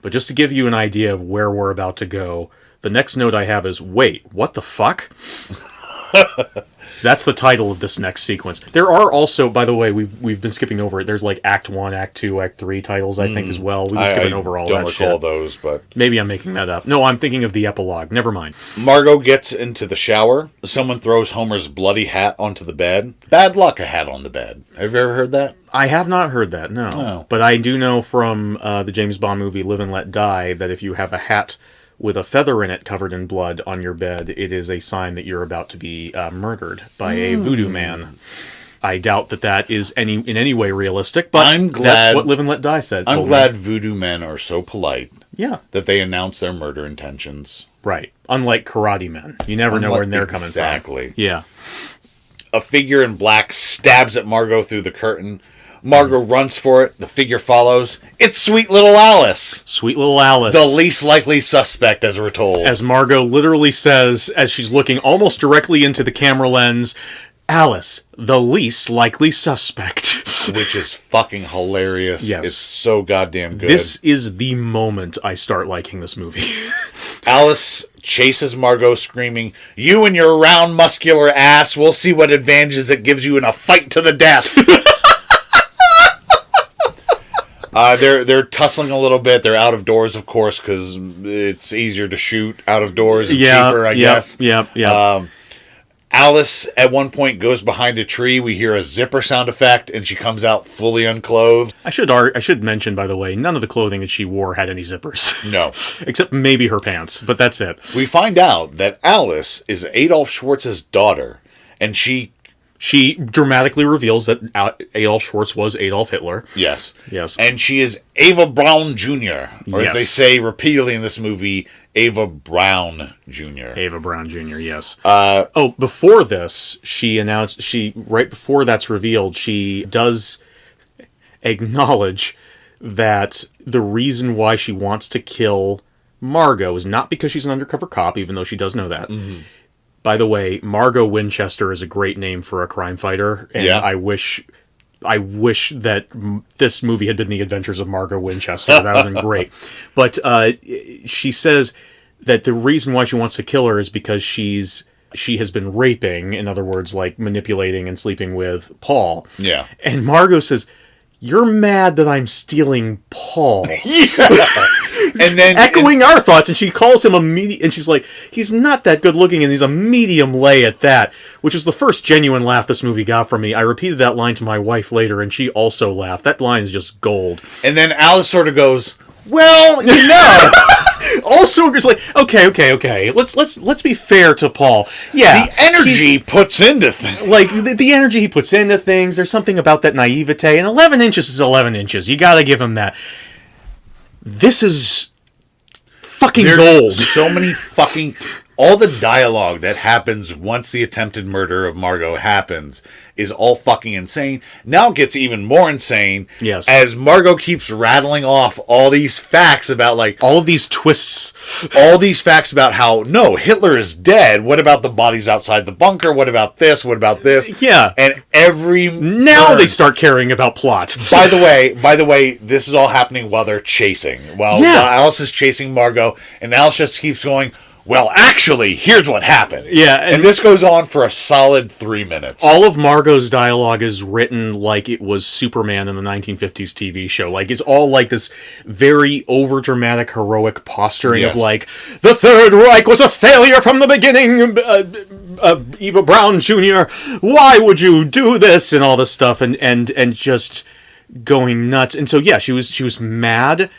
but just to give you an idea of where we're about to go, the next note I have is, wait, what the fuck? That's the title of this next sequence. There are also, by the way, we've been skipping over it. There's like Act 1, Act 2, Act 3 titles, I think, as well. We've been skipping over all that shit. I don't recall those, but... Maybe I'm making that up. No, I'm thinking of the epilogue. Never mind. Margot gets into the shower. Someone throws Homer's bloody hat onto the bed. Bad luck, a hat on the bed. Have you ever heard that? I have not heard that, no. Oh. But I do know from the James Bond movie Live and Let Die that if you have a hat with a feather in it covered in blood on your bed, it is a sign that you're about to be murdered by a voodoo man. I doubt that is in any way realistic, but that's what Live and Let Die said. I'm glad voodoo men are so polite that they announce their murder intentions. Right. Unlike karate men. You never know where they're coming from. Exactly. Yeah. A figure in black stabs at Margot through the curtain. Margot runs for it. The figure follows. It's sweet little Alice. Sweet little Alice. The least likely suspect, as we're told. As Margot literally says, as she's looking almost directly into the camera lens, Alice, the least likely suspect. Which is fucking hilarious. Yes. It's so goddamn good. This is the moment I start liking this movie. Alice chases Margot screaming, "You and your round muscular ass, we'll see what advantages it gives you in a fight to the death." They're tussling a little bit. They're out of doors, of course, because it's easier to shoot out of doors and cheaper, I guess. Yeah. Alice, at one point, goes behind a tree. We hear a zipper sound effect, and she comes out fully unclothed. I should mention, by the way, none of the clothing that she wore had any zippers. No. Except maybe her pants, but that's it. We find out that Alice is Adolf Schwartz's daughter, and she dramatically reveals that Adolf Schwartz was Adolf Hitler. Yes. Yes. And she is Ava Braun Jr., or as they say repeatedly in this movie, Ava Braun Jr. Ava Braun Jr., yes. Before this, right before that's revealed, she does acknowledge that the reason why she wants to kill Margot is not because she's an undercover cop, even though she does know that. Mm-hmm. By the way, Margot Winchester is a great name for a crime fighter, and I wish that this movie had been The Adventures of Margot Winchester. That would have been great. But she says that the reason why she wants to kill her is because she has been raping, in other words, like manipulating and sleeping with Paul. Yeah. And Margot says, "You're mad that I'm stealing Paul." And then echoing our thoughts, and she calls him and she's like, he's not that good looking, and he's a medium lay at that, which is the first genuine laugh this movie got from me. I repeated that line to my wife later, and she also laughed. That line is just gold. And then Alice sort of goes, well, you know. Also, it's like, okay. Let's be fair to Paul. Yeah, the energy he puts into things. Like, the energy he puts into things, there's something about that naivete, and 11 inches is 11 inches. You gotta give him that. This is fucking gold. So many fucking... All the dialogue that happens once the attempted murder of Margot happens is all fucking insane. Now it gets even more insane. Yes. As Margot keeps rattling off all these facts about, like... all of these twists. All these facts about how, no, Hitler is dead. What about the bodies outside the bunker? What about this? What about this? Yeah. And every... Now they start caring about plot. By the way, this is all happening while they're chasing. While Alice is chasing Margot, and Alice just keeps going... well, actually, here's what happened. Yeah. And this goes on for a solid 3 minutes. All of Margot's dialogue is written like it was Superman in the 1950s TV show. Like, it's all like this very overdramatic, heroic posturing of like, the Third Reich was a failure from the beginning, Eva Braun Jr., why would you do this? And all this stuff, and just going nuts. And so, yeah, she was mad.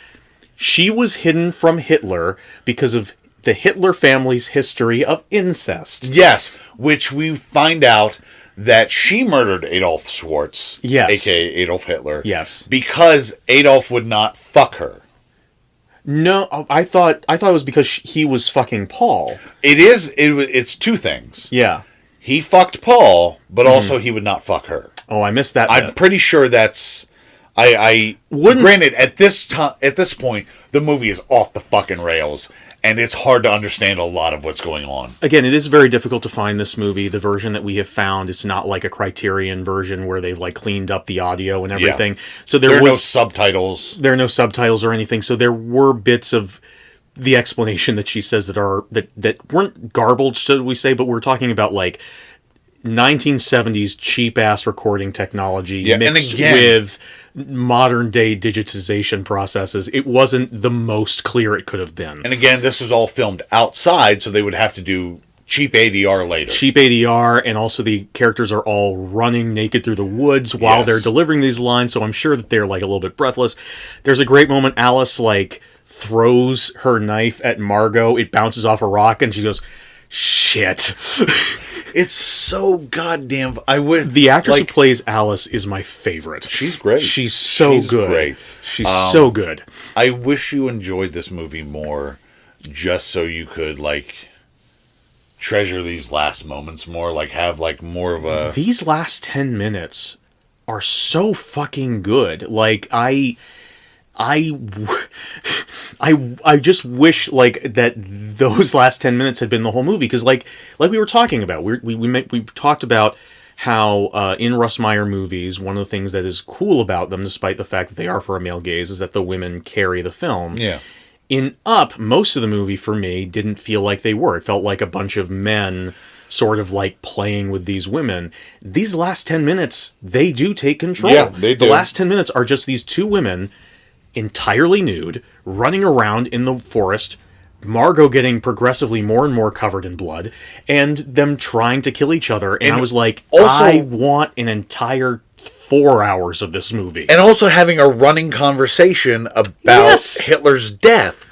She was hidden from Hitler because of the Hitler family's history of incest. Yes, which we find out that she murdered Adolf Schwartz, a.k.a. Adolf Hitler. Yes. Because Adolf would not fuck her. No, I thought it was because he was fucking Paul. It's two things. Yeah. He fucked Paul, but also he would not fuck her. Oh, I missed that bit. I'm pretty sure that's... Granted, at this point, the movie is off the fucking rails, and it's hard to understand a lot of what's going on. Again, it is very difficult to find this movie. The version that we have found, it's not like a Criterion version where they've like cleaned up the audio and everything. Yeah. So there are no subtitles. There are no subtitles or anything. So there were bits of the explanation that she says that weren't garbled, should we say, but we're talking about like 1970s cheap ass recording technology mixed with modern day digitization processes. It wasn't the most clear it could have been. And again, this was all filmed outside, so they would have to do cheap ADR later. Cheap ADR, and also the characters are all running naked through the woods while they're delivering these lines, so I'm sure that they're like a little bit breathless. There's a great moment, Alice like throws her knife at Margot, it bounces off a rock, and she goes, shit. It's so goddamn... The actress who plays Alice is my favorite. She's great. She's so good. Great. She's so good. I wish you enjoyed this movie more, just so you could, like, treasure these last moments more, like, have, like, more of a... These last 10 minutes are so fucking good. Like, I just wish like that those last 10 minutes had been the whole movie, because like we were talking about, we talked about how in Russ Meyer movies, one of the things that is cool about them, despite the fact that they are for a male gaze, is that the women carry the film. Yeah. In Up, most of the movie for me didn't feel like they were. It felt like a bunch of men sort of like playing with these women. These last 10 minutes, they do take control. Yeah, they do. The last 10 minutes are just these two women entirely nude, running around in the forest, Margot getting progressively more and more covered in blood, and them trying to kill each other. And I was like, also, I want an entire 4 hours of this movie. And also having a running conversation about Hitler's death.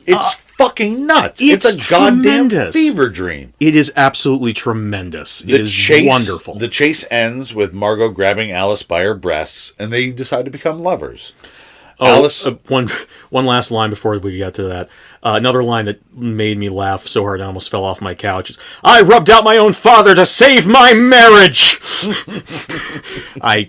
It's fucking nuts. It's a goddamn fever dream. It is absolutely tremendous. It is wonderful. The chase ends with Margot grabbing Alice by her breasts, and they decide to become lovers. Alice, one last line before we get to that. Another line that made me laugh so hard I almost fell off my couch is, I rubbed out my own father to save my marriage! I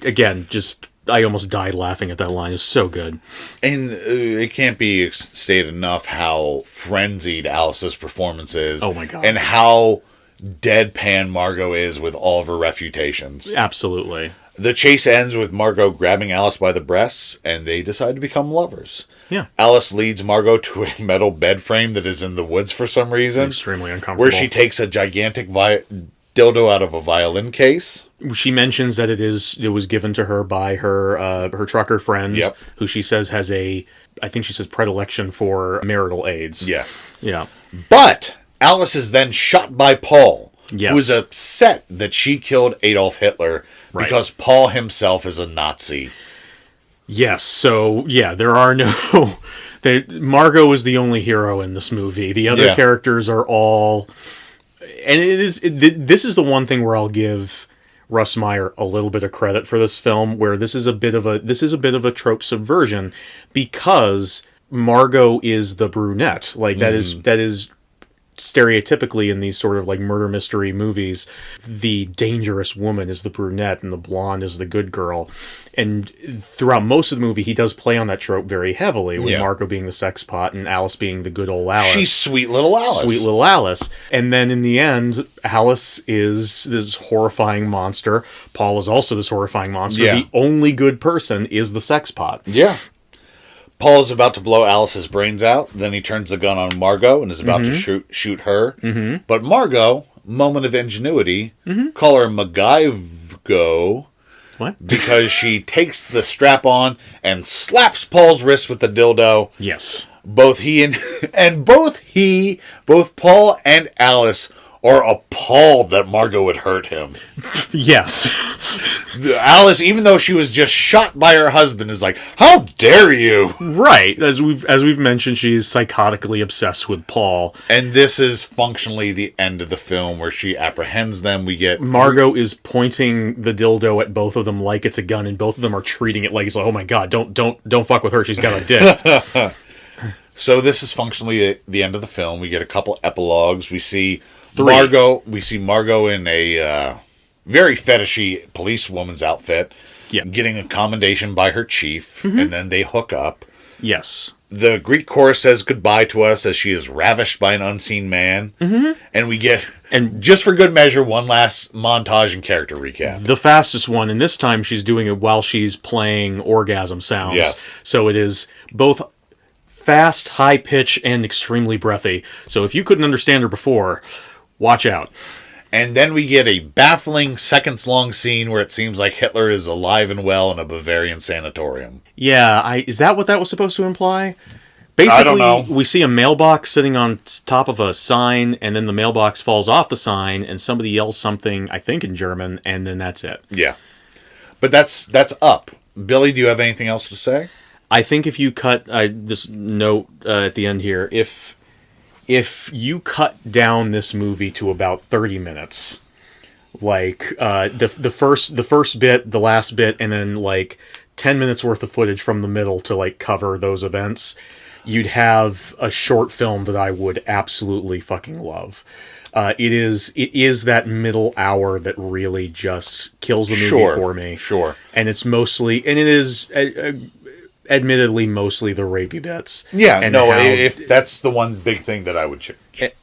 almost died laughing at that line. It was so good. And it can't be stated enough how frenzied Alice's performance is. Oh my God. And how deadpan Margot is with all of her refutations. Absolutely. The chase ends with Margot grabbing Alice by the breasts, and they decide to become lovers. Yeah. Alice leads Margot to a metal bed frame that is in the woods for some reason. Extremely uncomfortable. Where she takes a gigantic dildo out of a violin case. She mentions that it was given to her by her trucker friend, Yep. who she says has I think she says predilection for marital aids. Yes. Yeah. But Alice is then shot by Paul, Yes. who is upset that she killed Adolf Hitler because Paul himself is a Nazi. Yes. So yeah, there are no. Margot is the only hero in this movie. The other characters are all, and this is the one thing where I'll give Russ Meyer a little bit of credit for this film, where this is a bit of a trope subversion, because Margot is the brunette. Like that is stereotypically in these sort of like murder mystery movies, the dangerous woman is the brunette and the blonde is the good girl. And throughout most of the movie, he does play on that trope very heavily, with Margot being the sex pot and Alice being the good old Alice. She's sweet little Alice. Sweet little Alice. And then in the end, Alice is this horrifying monster. Paul is also this horrifying monster. Yeah. The only good person is the sex pot. Yeah. Paul is about to blow Alice's brains out. Then he turns the gun on Margot and is about to shoot her. Mm-hmm. But Margot, moment of ingenuity, call her MacGyver. What? Because she takes the strap on and slaps Paul's wrist with the dildo. Yes. Both Paul and Alice are appalled that Margot would hurt him. Yes. Alice, even though she was just shot by her husband, is like, "How dare you!" Right. As we've mentioned, she's psychotically obsessed with Paul. And this is functionally the end of the film, where she apprehends them. We get Margot is pointing the dildo at both of them like it's a gun, and both of them are treating it like it's like, "Oh my god, don't fuck with her. She's got a dick." So this is functionally the end of the film. We get a couple epilogues. We see Margot in a very fetishy policewoman's outfit, getting a commendation by her chief, and then they hook up. Yes. The Greek chorus says goodbye to us as she is ravished by an unseen man, and we get, and just for good measure, one last montage and character recap. The fastest one, and this time she's doing it while she's playing orgasm sounds. Yes. So it is both fast, high pitch, and extremely breathy. So if you couldn't understand her before, watch out. And then we get a baffling seconds-long scene where it seems like Hitler is alive and well in a Bavarian sanatorium. Yeah, is that what that was supposed to imply? Basically, I don't know. We see a mailbox sitting on top of a sign, and then the mailbox falls off the sign, and somebody yells something, I think in German, and then that's it. Yeah. But that's up. Billy, do you have anything else to say? I think if you cut this note at the end here, if you cut down this movie to about 30 minutes, like the first bit, the last bit, and then like 10 minutes worth of footage from the middle to like cover those events, you'd have a short film that I would absolutely fucking love. It is that middle hour that really just kills the movie for me. Sure. And it's mostly, and it is admittedly mostly the rapey bits. Yeah, and if that's the one big thing that I would change.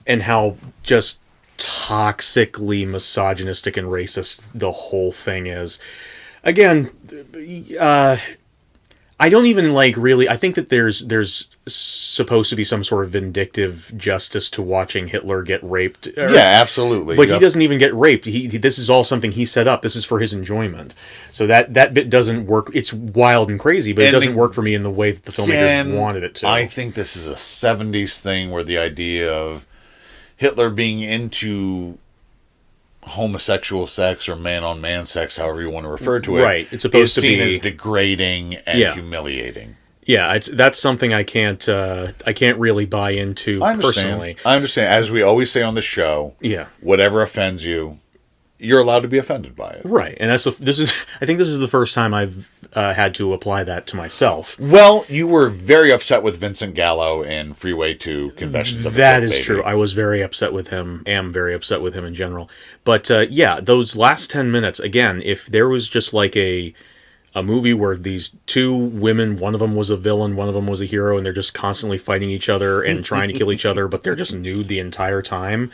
And how just toxically misogynistic and racist the whole thing is. Again, I don't even like really. I think that there's supposed to be some sort of vindictive justice to watching Hitler get raped. Yeah, absolutely. But he doesn't even get raped. This is all something he set up. This is for his enjoyment. So that bit doesn't work. It's wild and crazy, but it doesn't work for me in the way that the filmmakers wanted it to. I think this is a 70s thing where the idea of Hitler being into homosexual sex or man-on-man sex, however you want to refer to it, right? It's supposed is to seen be as degrading and humiliating. Yeah, that's something I can't really buy into personally. I understand. As we always say on the show, whatever offends you, you're allowed to be offended by it. Right, and I think this is the first time I've had to apply that to myself. Well, you were very upset with Vincent Gallo in Freeway 2 Confessions of a That Dope is Baby. true. I was very upset with him. Am very upset with him in general. But those last 10 minutes, again, if there was just like a movie where these two women, one of them was a villain, one of them was a hero, and they're just constantly fighting each other and trying to kill each other, but they're just nude the entire time.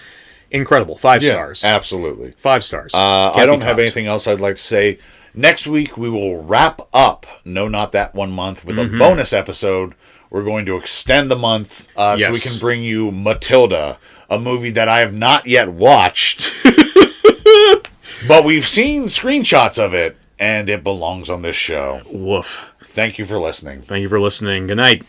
Incredible. 5 stars. Absolutely. 5 stars. I don't have anything else I'd like to say. Next week, we will wrap up No Not That 1 month with a bonus episode. We're going to extend the month so we can bring you Matilda, a movie that I have not yet watched. But we've seen screenshots of it, and it belongs on this show. Woof. Thank you for listening. Thank you for listening. Good night.